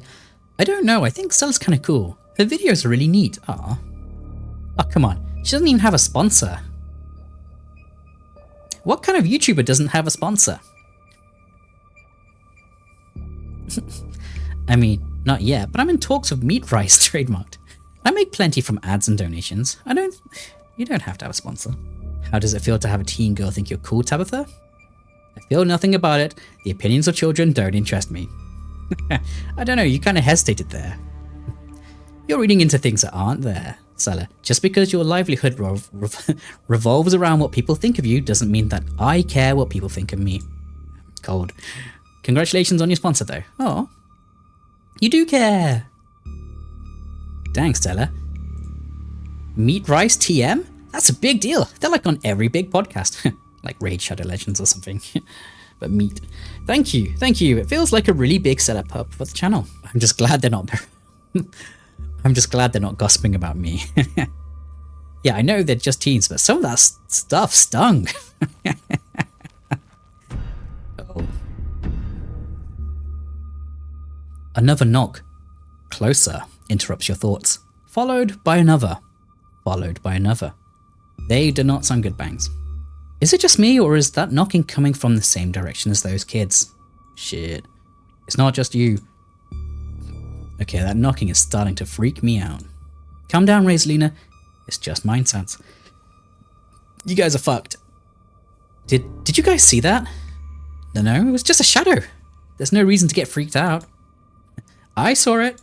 don't know. I think Stella's kind of cool. Her videos are really neat. Aw. Oh, come on. She doesn't even have a sponsor. What kind of YouTuber doesn't have a sponsor? I mean, not yet, but I'm in talks of Meat Rice trademarked. I make plenty from ads and donations. You don't have to have a sponsor. How does it feel to have a teen girl think you're cool, Tabitha? I feel nothing about it. The opinions of children don't interest me. I don't know, you kind of hesitated there. You're reading into things that aren't there, Stella. Just because your livelihood revolves around what people think of you doesn't mean that I care what people think of me. Cold. Congratulations on your sponsor, though. Oh. You do care. Dang, Stella. Meat Rice TM? That's a big deal. They're like on every big podcast. Like Raid Shadow Legends or something. But meat. Thank you. It feels like a really big setup up for the channel. I'm just glad they're not gossiping about me. Yeah, I know they're just teens, but some of that stuff stung. Oh. Another knock. Closer interrupts your thoughts. Followed by another. Followed by another. They do not sound good bangs. Is it just me, or is that knocking coming from the same direction as those kids? Shit. It's not just you. Okay, that knocking is starting to freak me out. Calm down, Raiselina. It's just mind sense. You guys are fucked. Did you guys see that? No, it was just a shadow. There's no reason to get freaked out. I saw it.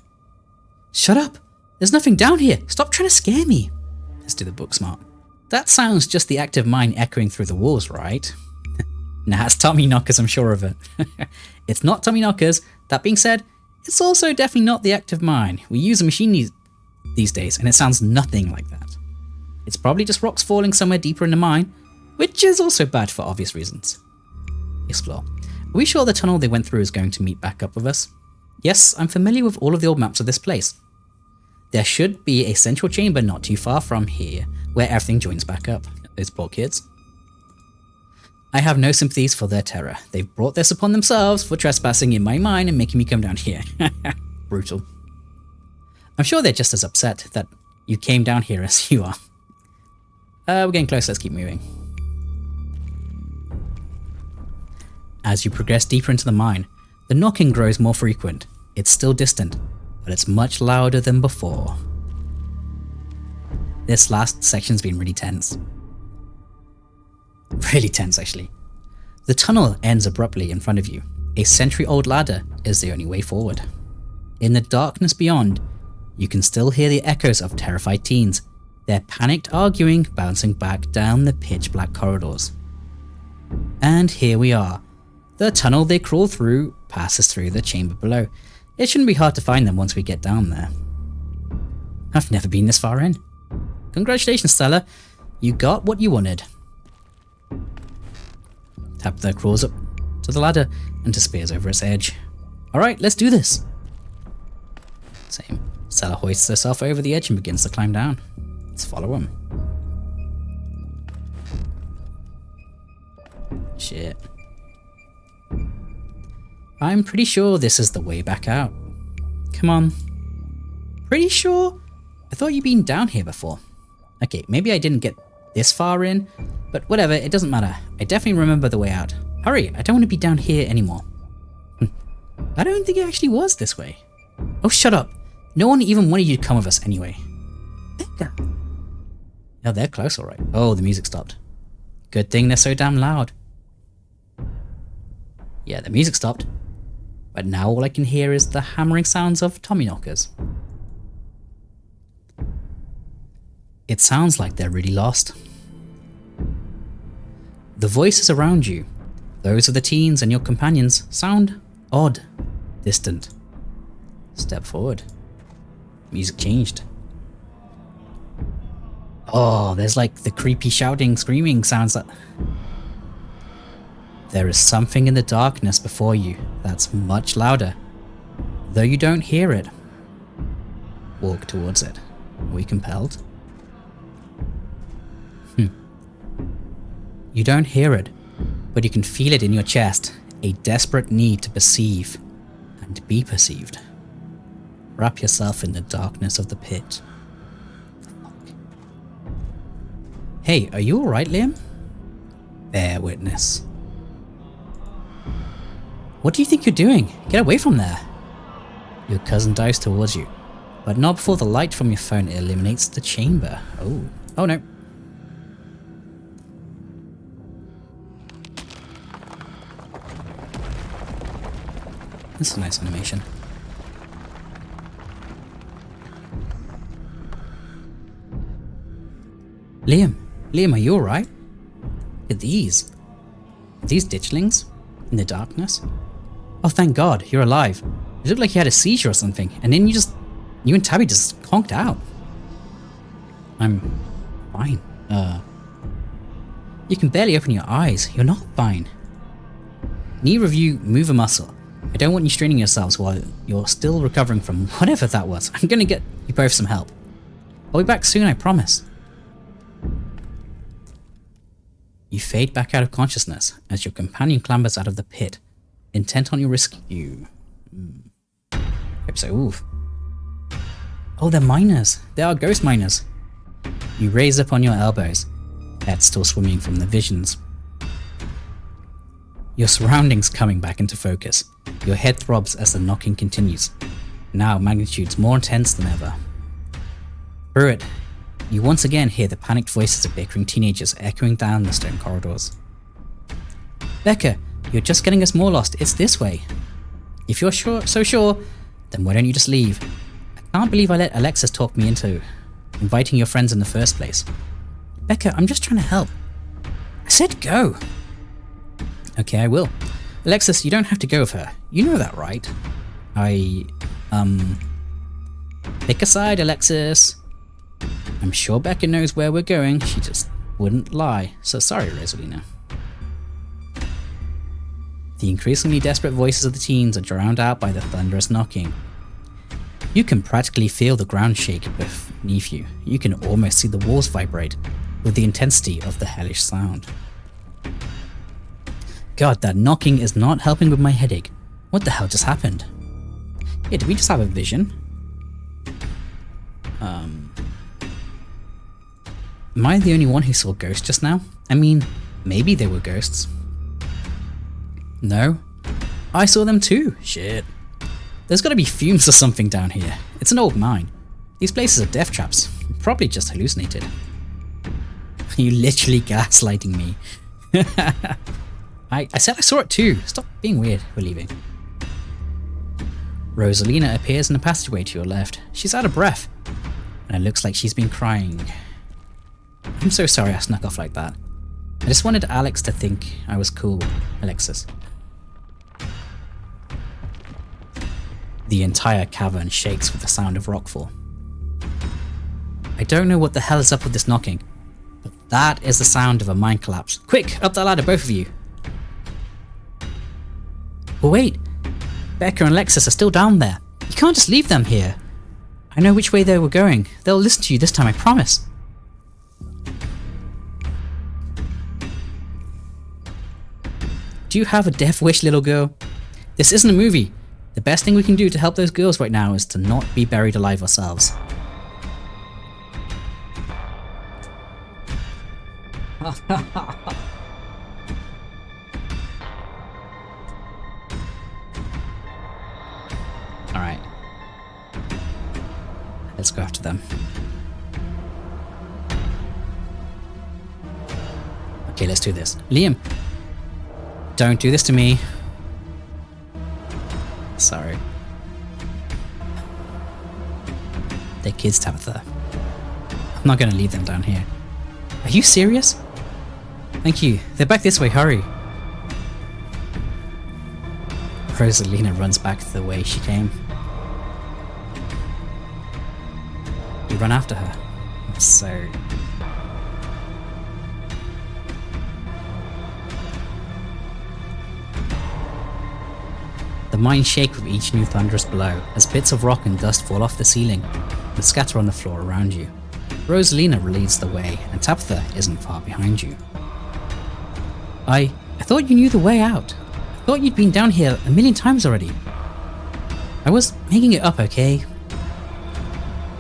Shut up. There's nothing down here. Stop trying to scare me. Let's do the book smart. That sounds just the active mind echoing through the walls, right? Nah, it's Tommyknockers, I'm sure of it. It's not Tommyknockers. That being said, it's also definitely not the active mind. We use a machine these days, and it sounds nothing like that. It's probably just rocks falling somewhere deeper in the mine, which is also bad for obvious reasons. Explore. Are we sure the tunnel they went through is going to meet back up with us? Yes, I'm familiar with all of the old maps of this place. There should be a central chamber not too far from here, where everything joins back up. Those poor kids. I have no sympathies for their terror. They've brought this upon themselves for trespassing in my mine and making me come down here. Brutal. I'm sure they're just as upset that you came down here as you are. We're getting close, let's keep moving. As you progress deeper into the mine, the knocking grows more frequent. It's still distant, but it's much louder than before. This last section's been really tense. Really tense, actually. The tunnel ends abruptly in front of you. A century-old ladder is the only way forward. In the darkness beyond, you can still hear the echoes of terrified teens, their panicked arguing bouncing back down the pitch-black corridors. And here we are. The tunnel they crawl through passes through the chamber below. It shouldn't be hard to find them once we get down there. I've never been this far in. Congratulations, Stella. You got what you wanted. Tabitha crawls up to the ladder and disappears over its edge. Alright, let's do this. Same. Stella hoists herself over the edge and begins to climb down. Let's follow him. Shit. I'm pretty sure this is the way back out. Come on. Pretty sure? I thought you'd been down here before. Okay, maybe I didn't get this far in, but whatever, it doesn't matter. I definitely remember the way out. Hurry, I don't want to be down here anymore. I don't think it actually was this way. Oh, shut up. No one even wanted you to come with us anyway. Oh, they're close, alright. Oh, the music stopped. Good thing they're so damn loud. Yeah, the music stopped. But now all I can hear is the hammering sounds of Tommyknockers. It sounds like they're really lost. The voices around you, those of the teens and your companions, sound odd, distant. Step forward. Music changed. Oh, there's like the creepy shouting, screaming sounds that... There is something in the darkness before you that's much louder. Though you don't hear it. Walk towards it. Are we compelled? You don't hear it, but you can feel it in your chest. A desperate need to perceive and be perceived. Wrap yourself in the darkness of the pit. Hey, are you alright, Liam? Bear witness. What do you think you're doing? Get away from there. Your cousin dives towards you, but not before the light from your phone illuminates the chamber. Oh no. This is a nice animation. Liam, are you alright? Look at these. Are these ditchlings? In the darkness? Oh, thank God, you're alive. You looked like you had a seizure or something, and then you and Tabby just conked out. I'm fine. You can barely open your eyes. You're not fine. Neither of you move a muscle. I don't want you straining yourselves while you're still recovering from whatever that was. I'm gonna get you both some help. I'll be back soon, I promise. You fade back out of consciousness as your companion clambers out of the pit, intent on your rescue. Ooh. Oh, they're miners. They are ghost miners. You raise up on your elbows, head still swimming from the visions. Your surroundings coming back into focus. Your head throbs as the knocking continues, now magnitudes more intense than ever. Through it, you once again hear the panicked voices of bickering teenagers echoing down the stone corridors. Becca, You're just getting us more lost. It's this way. If you're so sure, then why don't you just leave? I can't believe I let Alexis talk me into inviting your friends in the first place. Becca, I'm just trying to help. I said go. Okay, I will. Alexis, you don't have to go with her. You know that, right? Pick a side, Alexis. I'm sure Becca knows where we're going. She just wouldn't lie. So sorry, Rosalina. The increasingly desperate voices of the teens are drowned out by the thunderous knocking. You can practically feel the ground shake beneath you. You can almost see the walls vibrate with the intensity of the hellish sound. God, that knocking is not helping with my headache. What the hell just happened? Yeah, did we just have a vision? Am I the only one who saw ghosts just now? I mean, maybe they were ghosts. No? I saw them too. Shit. There's gotta be fumes or something down here. It's an old mine. These places are death traps. Probably just hallucinated. You literally gaslighting me. I said I saw it too. Stop being weird. We're leaving. Rosalina appears in the passageway to your left. She's out of breath. And it looks like she's been crying. I'm so sorry I snuck off like that. I just wanted Alex to think I was cool, Alexis. The entire cavern shakes with the sound of rockfall. I don't know what the hell is up with this knocking, but that is the sound of a mine collapse. Quick, up the ladder, both of you. But wait, Becca and Alexis are still down there. You can't just leave them here. I know which way they were going. They'll listen to you this time, I promise. Do you have a death wish, little girl? This isn't a movie. The best thing we can do to help those girls right now is to not be buried alive ourselves. Alright. Let's go after them. Okay, let's do this. Liam! Don't do this to me. Sorry. They're kids, Tabitha. I'm not gonna leave them down here. Are you serious? Thank you. They're back this way, hurry. Rosalina runs back the way she came. You run after her. So... The mines shake with each new thunderous blow, as bits of rock and dust fall off the ceiling and scatter on the floor around you. Rosalina leads the way, and Tabitha isn't far behind you. I thought you knew the way out. I thought you'd been down here a million times already. I was making it up, okay?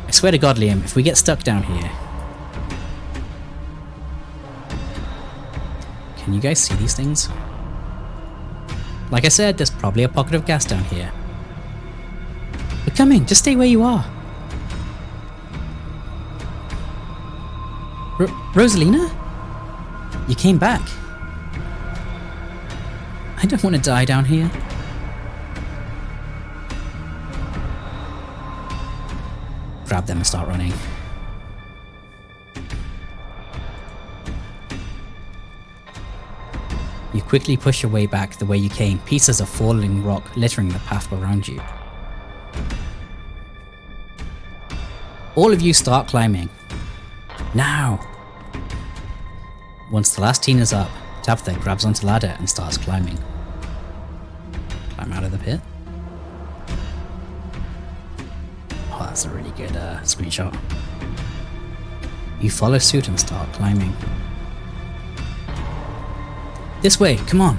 I swear to God, Liam, if we get stuck down here... Can you guys see these things? Like I said, there's probably a pocket of gas down here. We're coming, just stay where you are. Rosalina? You came back. I don't want to die down here. Grab them and start running. You quickly push your way back the way you came, pieces of falling rock littering the path around you. All of you start climbing. Now! Once the last teen is up, Tabitha grabs onto the ladder and starts climbing. Climb out of the pit. Oh, that's a really good screenshot. You follow suit and start climbing. This way, come on!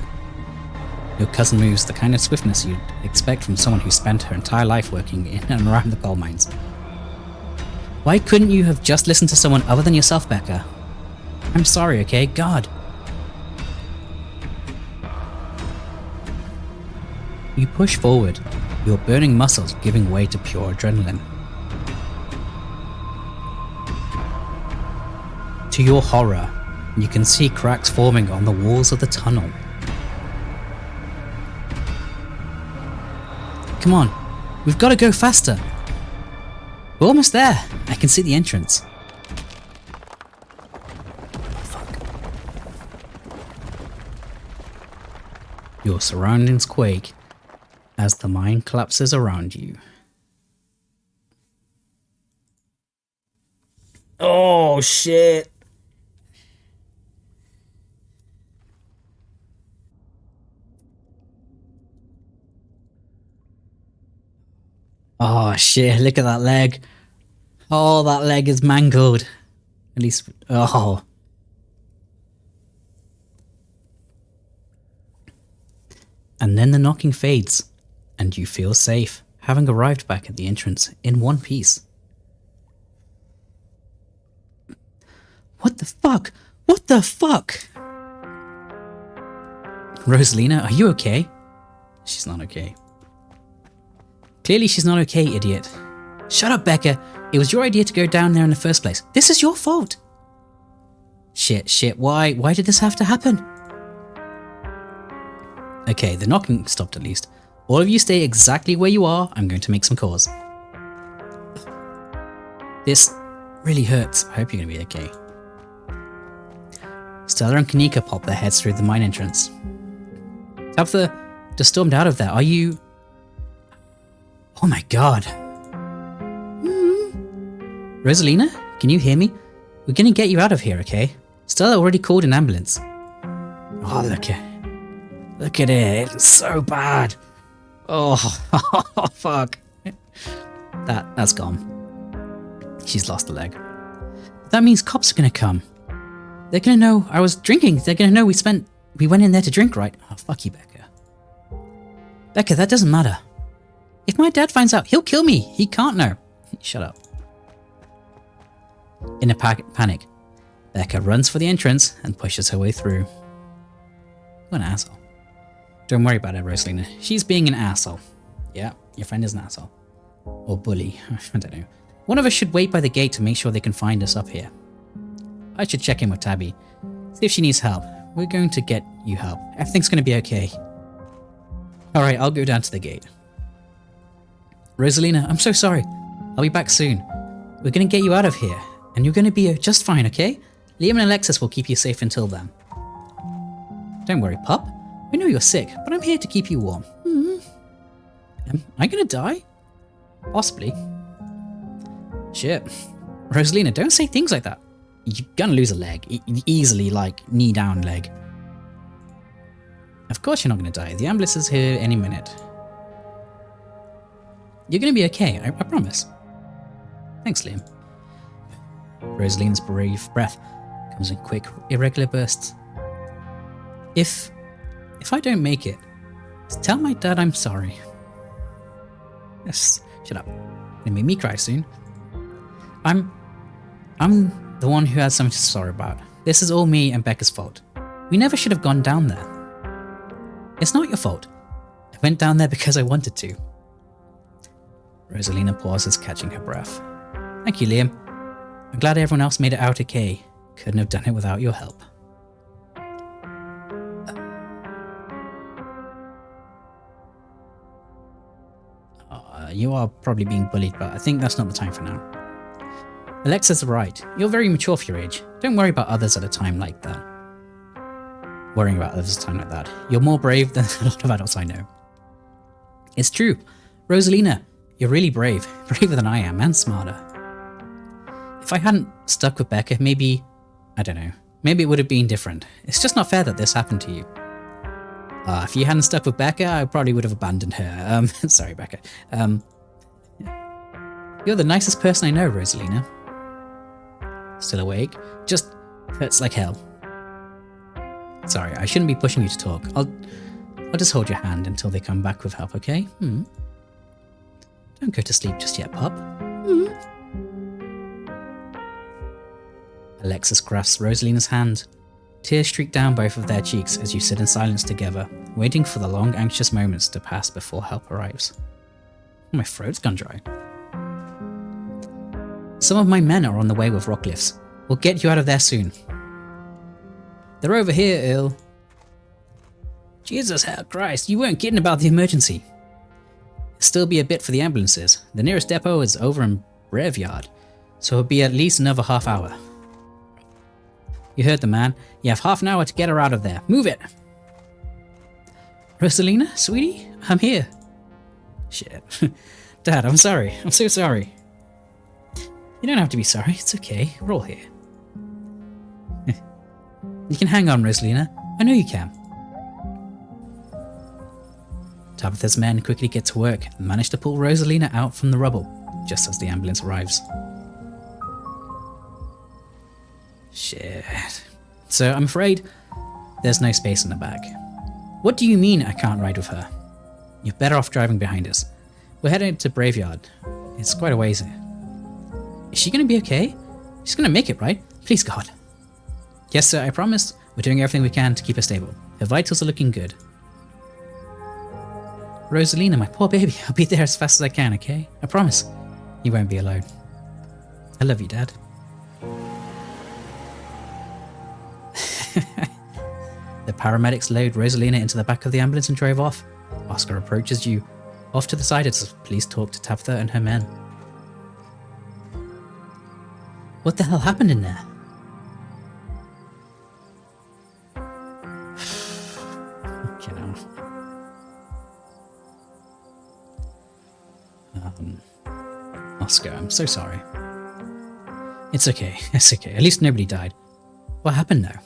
Your cousin moves the kind of swiftness you'd expect from someone who spent her entire life working in and around the coal mines. Why couldn't you have just listened to someone other than yourself, Becca? I'm sorry, okay? God. You push forward, your burning muscles giving way to pure adrenaline. To your horror, you can see cracks forming on the walls of the tunnel. Come on. We've got to go faster. We're almost there. I can see the entrance. Your surroundings quake as the mine collapses around you. Oh shit! Oh shit, look at that leg. Oh, that leg is mangled. At least, oh. And then the knocking fades, and you feel safe, having arrived back at the entrance in one piece. What the fuck? What the fuck? Rosalina, are you okay? She's not okay. Clearly she's not okay, idiot. Shut up, Becca. It was your idea to go down there in the first place. This is your fault. Shit, why did this have to happen? Okay, the knocking stopped at least. All of you stay exactly where you are. I'm going to make some calls. This really hurts. I hope you're going to be okay. Stella and Kanika pop their heads through the mine entrance. Tabitha just stormed out of there. Are you... Oh my god. Rosalina, can you hear me? We're gonna get you out of here, okay? Stella already called an ambulance. Oh, look at it. It's so bad. Oh, fuck. That's gone. She's lost a leg. That means cops are gonna come. They're gonna know I was drinking. They're gonna know we went in there to drink, right? Oh, fuck you, Becca. Becca, that doesn't matter. If my dad finds out, he'll kill me. He can't know. Shut up. In a panic, Becca runs for the entrance and pushes her way through. What an asshole. Don't worry about it, Rosalina. She's being an asshole. Yeah, your friend is an asshole. Or bully. I don't know. One of us should wait by the gate to make sure they can find us up here. I should check in with Tabby. See if she needs help. We're going to get you help. Everything's going to be okay. Alright, I'll go down to the gate. Rosalina, I'm so sorry. I'll be back soon. We're going to get you out of here, and you're going to be just fine, okay? Liam and Alexis will keep you safe until then. Don't worry, pup. I know you're sick, but I'm here to keep you warm. Am I going to die? Possibly. Shit. Rosalina, don't say things like that. You're going to lose a leg. Easily, like, knee-down leg. Of course you're not going to die. The ambulance is here any minute. You're going to be okay, I promise. Thanks, Liam. Rosalina's brave breath comes in quick, irregular bursts. If I don't make it, just tell my dad I'm sorry. Yes, shut up. It'll make me cry soon. I'm the one who has something to sorry about. This is all me and Becca's fault. We never should have gone down there. It's not your fault. I went down there because I wanted to. Rosalina pauses, catching her breath. Thank you, Liam. I'm glad everyone else made it out okay. Couldn't have done it without your help. You are probably being bullied, but I think that's not the time for now. Alexa's right. You're very mature for your age. Don't worry about others at a time like that. Worrying about others at a time like that. You're more brave than a lot of adults I know. It's true. Rosalina, you're really brave. Braver than I am, and smarter. If I hadn't stuck with Becca, maybe... I don't know. Maybe it would have been different. It's just not fair that this happened to you. If you hadn't stuck with Becca, I probably would have abandoned her. Sorry, Becca. You're the nicest person I know, Rosalina. Still awake? Just hurts like hell. Sorry, I shouldn't be pushing you to talk. I'll just hold your hand until they come back with help, okay? Don't go to sleep just yet, pup. Alexis grasps Rosalina's hand. Tears streak down both of their cheeks as you sit in silence together, waiting for the long, anxious moments to pass before help arrives. My throat's gone dry. Some of my men are on the way with rock lifts. We'll get you out of there soon. They're over here, Il. Jesus, hell Christ, you weren't kidding about the emergency. Still be a bit for the ambulances. The nearest depot is over in Graveyard, so it'll be at least another half hour. You heard the man. You have half an hour to get her out of there. Move it! Rosalina, sweetie? I'm here. Shit. Dad, I'm sorry. I'm so sorry. You don't have to be sorry. It's okay. We're all here. You can hang on, Rosalina. I know you can. Tabitha's men quickly get to work and manage to pull Rosalina out from the rubble, just as the ambulance arrives. Shit. So I'm afraid there's no space in the back. What do you mean I can't ride with her? You're better off driving behind us. We're heading to Graveyard. It's quite a ways here. Is she gonna be okay? She's gonna make it, right? Please, God. Yes, sir, I promise. We're doing everything we can to keep her stable. Her vitals are looking good. Rosalina, my poor baby, I'll be there as fast as I can, okay? I promise. You won't be alone. I love you, Dad. The paramedics load Rosalina into the back of the ambulance and drove off. Oscar approaches you, off to the side as police talk to Tabitha and her men. What the hell happened in there? You know. Oscar, I'm so sorry. It's okay, it's okay. At least nobody died. What happened though?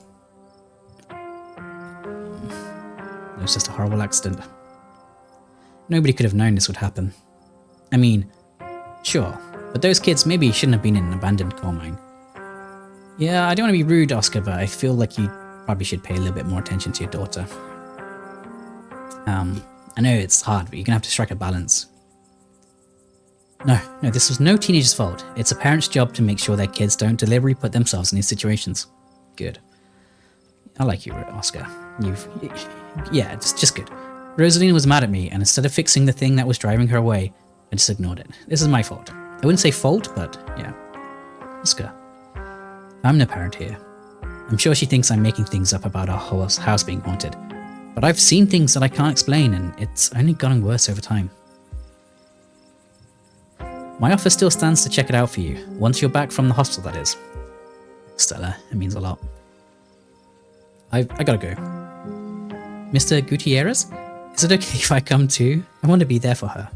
It was just a horrible accident. Nobody could have known this would happen. I mean, sure, but those kids maybe shouldn't have been in an abandoned coal mine. Yeah, I don't want to be rude, Oscar, but I feel like you probably should pay a little bit more attention to your daughter. I know it's hard, but you're gonna have to strike a balance. No, this was no teenager's fault. It's a parent's job to make sure their kids don't deliberately put themselves in these situations. Good. I like you, Oscar. Yeah, it's just good. Rosalina was mad at me, and instead of fixing the thing that was driving her away, I just ignored it. This is my fault. I wouldn't say fault, but yeah. Oscar, I'm the parent here. I'm sure she thinks I'm making things up about our whole house being haunted, but I've seen things that I can't explain, and it's only gotten worse over time. My offer still stands to check it out for you, once you're back from the hospital, that is. Stella, it means a lot. I gotta go. Mr. Gutierrez? Is it okay if I come too? I want to be there for her.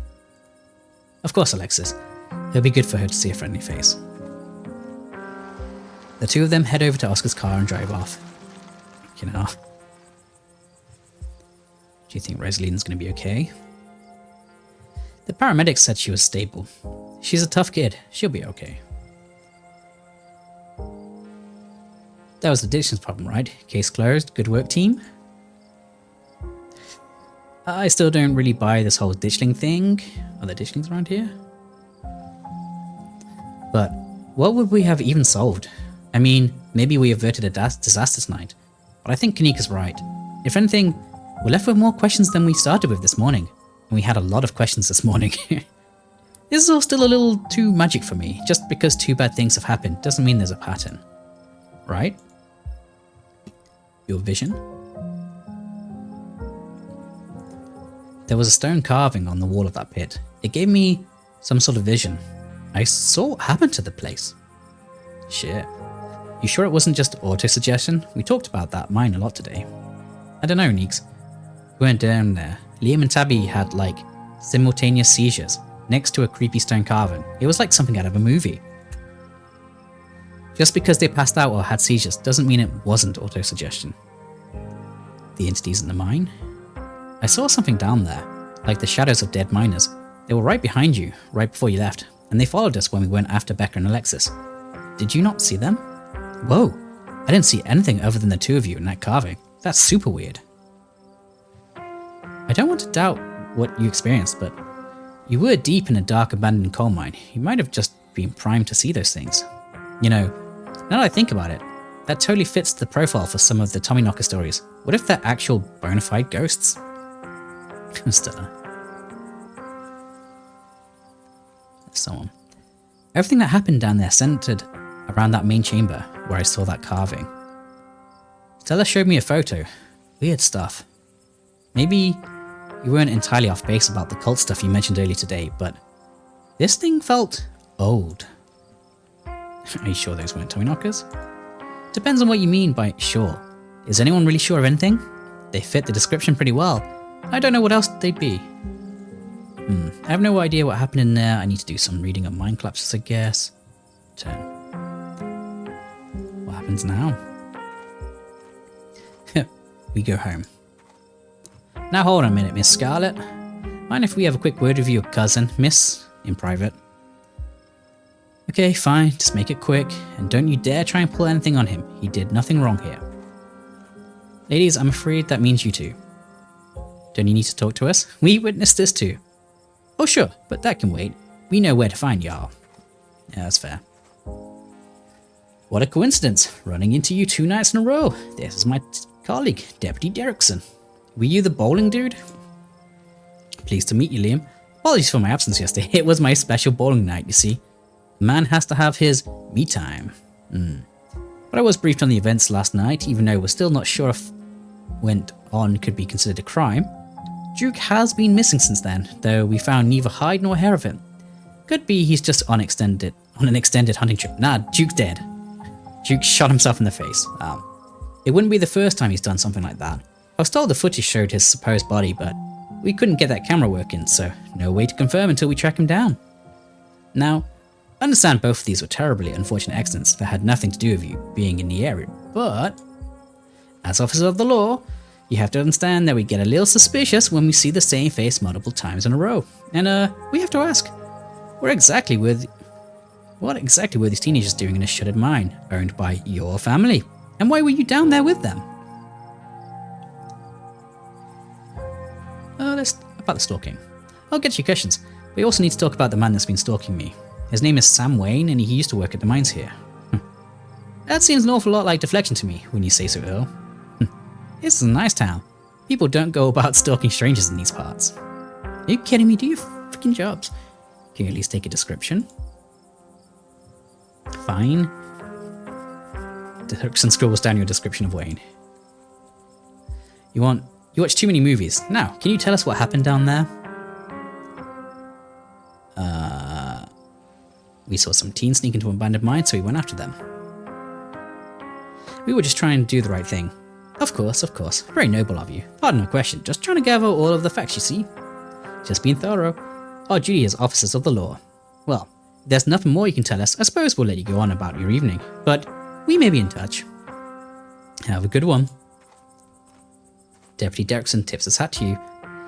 Of course, Alexis. It'll be good for her to see a friendly face. The two of them head over to Oscar's car and drive off. You know. Do you think Rosalina's gonna be okay? The paramedics said she was stable. She's a tough kid. She'll be okay. That was the addictions problem, right? Case closed. Good work, team. I still don't really buy this whole ditchling thing. Are there ditchlings around here? But what would we have even solved? I mean, maybe we averted a disaster tonight. But I think Kanika's right. If anything, we're left with more questions than we started with this morning. And we had a lot of questions this morning. This is all still a little too magic for me. Just because two bad things have happened doesn't mean there's a pattern. Right? Your vision? There was a stone carving on the wall of that pit. It gave me some sort of vision. I saw what happened to the place. Shit. You sure it wasn't just auto-suggestion? We talked about that mine a lot today. I don't know, Neeks. We went down there. Liam and Tabby had, like, simultaneous seizures next to a creepy stone carving. It was like something out of a movie. Just because they passed out or had seizures doesn't mean it wasn't auto-suggestion. The entities in the mine? I saw something down there, like the shadows of dead miners. They were right behind you, right before you left, and they followed us when we went after Becca and Alexis. Did you not see them? Whoa, I didn't see anything other than the two of you in that carving. That's super weird. I don't want to doubt what you experienced, but you were deep in a dark abandoned coal mine. You might have just been primed to see those things. You know, now that I think about it, that totally fits the profile for some of the Tommyknocker stories. What if they're actual bona fide ghosts? Stella. Someone. Everything that happened down there centered around that main chamber where I saw that carving. Stella showed me a photo. Weird stuff. Maybe you weren't entirely off base about the cult stuff you mentioned earlier today, but this thing felt old. Are you sure those weren't Tommyknockers? Depends on what you mean by sure. Is anyone really sure of anything? They fit the description pretty well. I don't know what else they'd be. I have no idea what happened in there. I need to do some reading of mind collapses, I guess. Turn. What happens now? We go home. Now hold on a minute, Miss Scarlet. Mind if we have a quick word with your cousin, Miss? In private. Okay, fine, just make it quick, and don't you dare try and pull anything on him. He did nothing wrong here. Ladies, I'm afraid that means you two. Don't you need to talk to us? We witnessed this too. Oh sure, but that can wait. We know where to find y'all. Yeah, that's fair. What a coincidence, running into you 2 nights in a row. This is my colleague, Deputy Derrickson. Were you the bowling dude? Pleased to meet you, Liam. Apologies for my absence yesterday. It was my special bowling night, you see. The man has to have his me time. But I was briefed on the events last night, even though we're still not sure if went on could be considered a crime. Duke has been missing since then, though we found neither hide nor hair of him. Could be he's just on an extended hunting trip. Nah, Duke's dead. Duke shot himself in the face. It wouldn't be the first time he's done something like that. I was told the footage showed his supposed body, but we couldn't get that camera working, so no way to confirm until we track him down. Now, I understand both of these were terribly unfortunate accidents that had nothing to do with you being in the area, but as officers of the law, you have to understand that we get a little suspicious when we see the same face multiple times in a row. And we have to ask, what exactly were these teenagers doing in a shuttered mine owned by your family? And why were you down there with them? Let's about the stalking. I'll get to your questions. We also need to talk about the man that's been stalking me. His name is Sam Wayne, and he used to work at the mines here. That seems an awful lot like deflection to me, when you say so, Earl. This is a nice town. People don't go about stalking strangers in these parts. Are you kidding me? Do your freaking jobs. Can you at least take a description? Fine. Derrickson scribbles down your description of Wayne. You watch too many movies. Now, can you tell us what happened down there? We saw some teens sneak into an abandoned mine, so we went after them. We were just trying to do the right thing. Of course. Very noble of you. Pardon my question, just trying to gather all of the facts, you see. Just being thorough. Our duty as officers of the law. Well, if there's nothing more you can tell us, I suppose we'll let you go on about your evening. But we may be in touch. Have a good one. Deputy Derrickson tips his hat to you.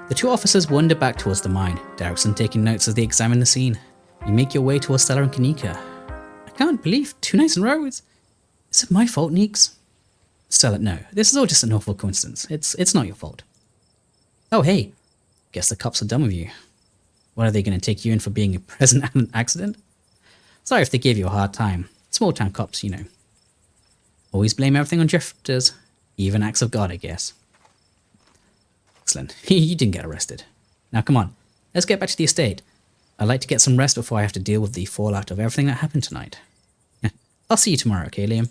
The 2 officers wander back towards the mine, Derrickson taking notes as they examine the scene. You make your way towards Stella and Kanika. I can't believe 2 nights in a row. Is it my fault, Neeks? Stella, no. This is all just an awful coincidence. It's not your fault. Oh, hey. Guess the cops are done with you. What, are they going to take you in for being present at an accident? Sorry if they gave you a hard time. Small town cops, you know. Always blame everything on drifters. Even acts of God, I guess. Excellent. You didn't get arrested. Now come on. Let's get back to the estate. I'd like to get some rest before I have to deal with the fallout of everything that happened tonight. I'll see you tomorrow, okay, Liam?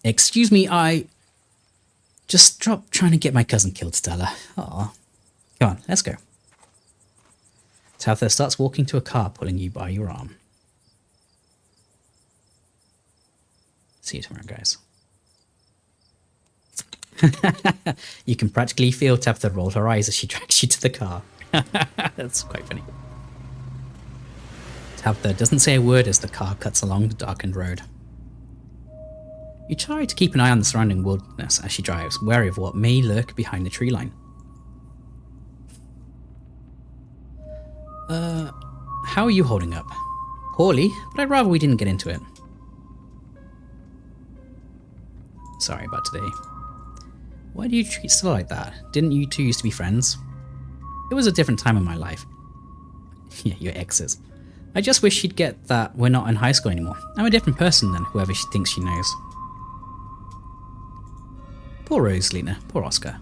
Excuse me, Just drop trying to get my cousin killed, Stella. Aw. Come on, let's go. Tabitha starts walking to a car, pulling you by your arm. See you tomorrow, guys. You can practically feel Tabitha roll her eyes as she drags you to the car. That's quite funny. Tabitha doesn't say a word as the car cuts along the darkened road. You try to keep an eye on the surrounding wilderness as she drives, wary of what may lurk behind the tree line. How are you holding up? Poorly, but I'd rather we didn't get into it. Sorry about today. Why do you treat Stella like that? Didn't you two used to be friends? It was a different time in my life. Yeah, your exes. I just wish she'd get that we're not in high school anymore. I'm a different person than whoever she thinks she knows. Poor Rosalina, poor Oscar.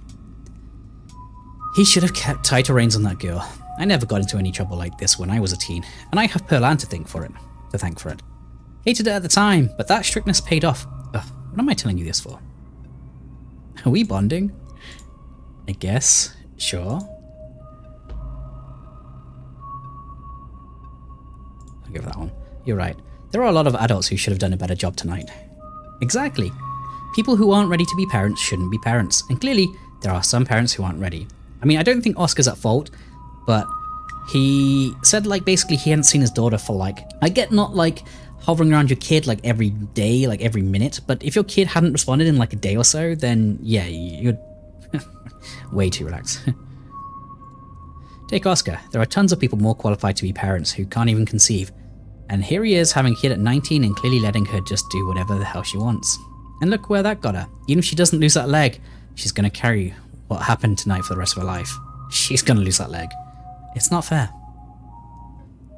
He should have kept tighter reins on that girl. I never got into any trouble like this when I was a teen, and I have Pearl Ann to thank for it. Hated it at the time, but that strictness paid off. Ugh, what am I telling you this for? Are we bonding? I guess. Sure. I'll give that one. You're right. There are a lot of adults who should have done a better job tonight. Exactly. People who aren't ready to be parents shouldn't be parents, and clearly there are some parents who aren't ready. I mean, I don't think Oscar's at fault, but he said, like, basically he hadn't seen his daughter for, like, I get not, like, hovering around your kid, like, every day, like, every minute, but if your kid hadn't responded in, like, a day or so, then, yeah, you're way too relaxed. Take Oscar. There are tons of people more qualified to be parents who can't even conceive, and here he is having a kid at 19 and clearly letting her just do whatever the hell she wants. And look where that got her. Even if she doesn't lose that leg, she's gonna carry what happened tonight for the rest of her life. She's gonna lose that leg. It's not fair.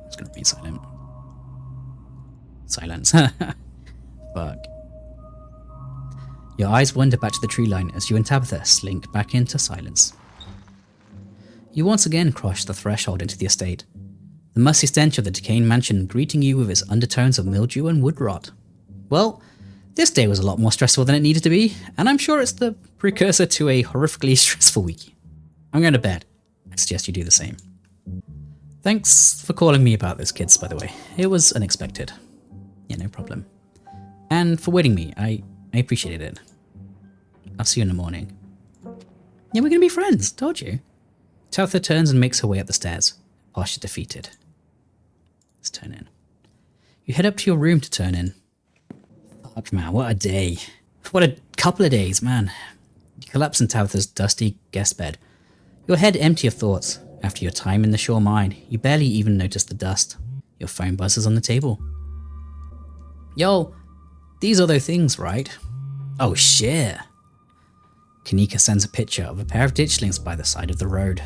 It's gonna be silent. Silence. Fuck. Your eyes wander back to the tree line as you and Tabitha slink back into silence. You once again cross the threshold into the estate, the musty stench of the decaying mansion greeting you with its undertones of mildew and wood rot. Well, this day was a lot more stressful than it needed to be, and I'm sure it's the precursor to a horrifically stressful week. I'm going to bed. I suggest you do the same. Thanks for calling me about this, kids, by the way. It was unexpected. Yeah, no problem. And for waiting me, I appreciated it. I'll see you in the morning. Yeah, we're going to be friends, told you. Tabitha turns and makes her way up the stairs, posture defeated. Let's turn in. You head up to your room to turn in. Fuck, man, what a day. What a couple of days, man. You collapse in Tabitha's dusty guest bed. Your head empty of thoughts. After your time in the shore mine, you barely even notice the dust. Your phone buzzes on the table. Yo, these are those things, right? Oh shit. Kanika sends a picture of a pair of ditchlings by the side of the road.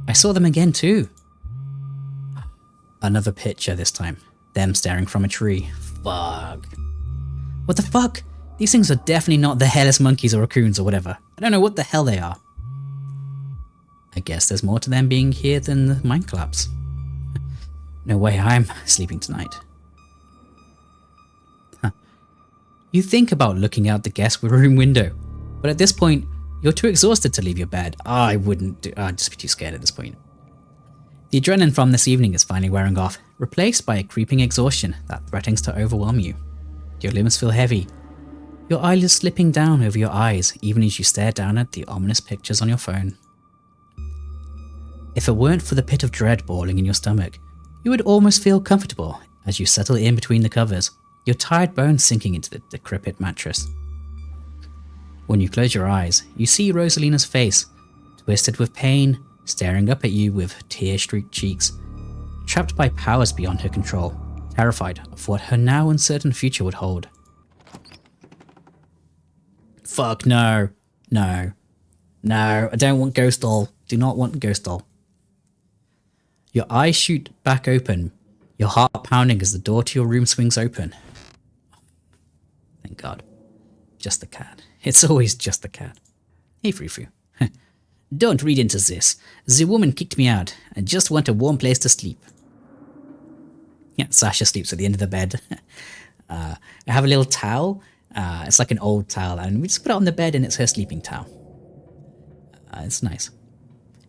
I saw them again too. Another picture this time. Them staring from a tree. Fuck. What the fuck? These things are definitely not the hairless monkeys or raccoons or whatever. I don't know what the hell they are. I guess there's more to them being here than the mine collapse. No way I'm sleeping tonight. Huh. You think about looking out the guest room window, but at this point, you're too exhausted to leave your bed. I wouldn't do. I'd just be too scared at this point. The adrenaline from this evening is finally wearing off, replaced by a creeping exhaustion that threatens to overwhelm you. Your limbs feel heavy, your eyelids slipping down over your eyes even as you stare down at the ominous pictures on your phone. If it weren't for the pit of dread boiling in your stomach, you would almost feel comfortable as you settle in between the covers, your tired bones sinking into the decrepit mattress. When you close your eyes, you see Rosalina's face, twisted with pain, staring up at you with tear-streaked cheeks, trapped by powers beyond her control, terrified of what her now uncertain future would hold. Fuck no. No. No, I don't want Ghost Doll. Do not want Ghost Doll. Your eyes shoot back open, your heart pounding as the door to your room swings open. Thank God. Just the cat. It's always just the cat. Hey, Frou-Frou. Don't read into this. The woman kicked me out. I just want a warm place to sleep. Yeah, Sasha sleeps at the end of the bed. I have a little towel. It's like an old towel, and we just put it on the bed, and it's her sleeping towel. It's nice.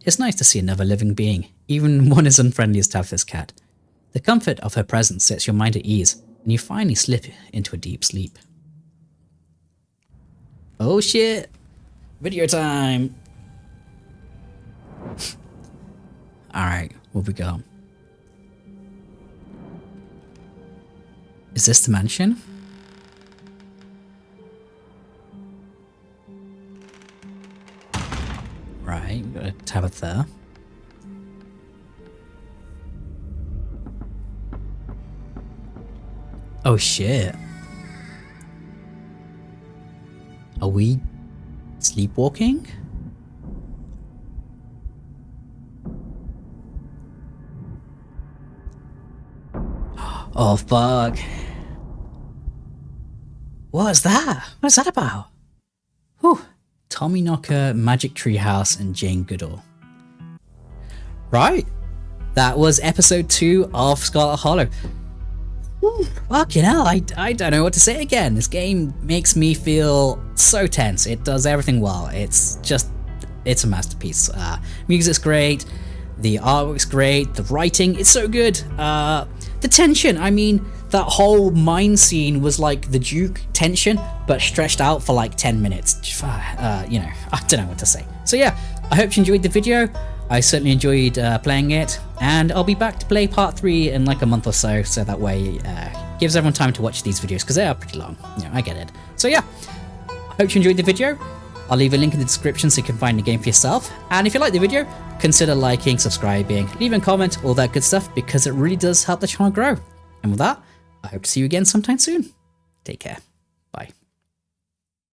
It's nice to see another living being, even one as unfriendly as Tabitha's cat. The comfort of her presence sets your mind at ease, and you finally slip into a deep sleep. Oh shit! Video time! Alright, where we go? Is this the mansion? Right, we've got a Tabitha. Oh shit. Are we sleepwalking? Oh fuck. What's that? What's that about? Whew. Tommyknocker, Magic Treehouse, and Jane Goodall. Right. That was episode 2 of Scarlet Hollow. Fucking hell, I don't know what to say again. This game makes me feel so tense. It does everything well. It's just it's a masterpiece. Music's great, the artwork's great, the writing, it's so good. The tension, I mean, that whole mine scene was like the Duke tension, but stretched out for like 10 minutes. You know, I don't know what to say. So yeah, I hope you enjoyed the video. I certainly enjoyed playing it, and I'll be back to play part 3 in like a month or so, so that way gives everyone time to watch these videos, because they are pretty long. You know, I get it. So yeah, I hope you enjoyed the video. I'll leave a link in the description so you can find the game for yourself. And if you like the video, consider liking, subscribing, leaving a comment, all that good stuff, because it really does help the channel grow. And with that, I hope to see you again sometime soon. Take care. Bye.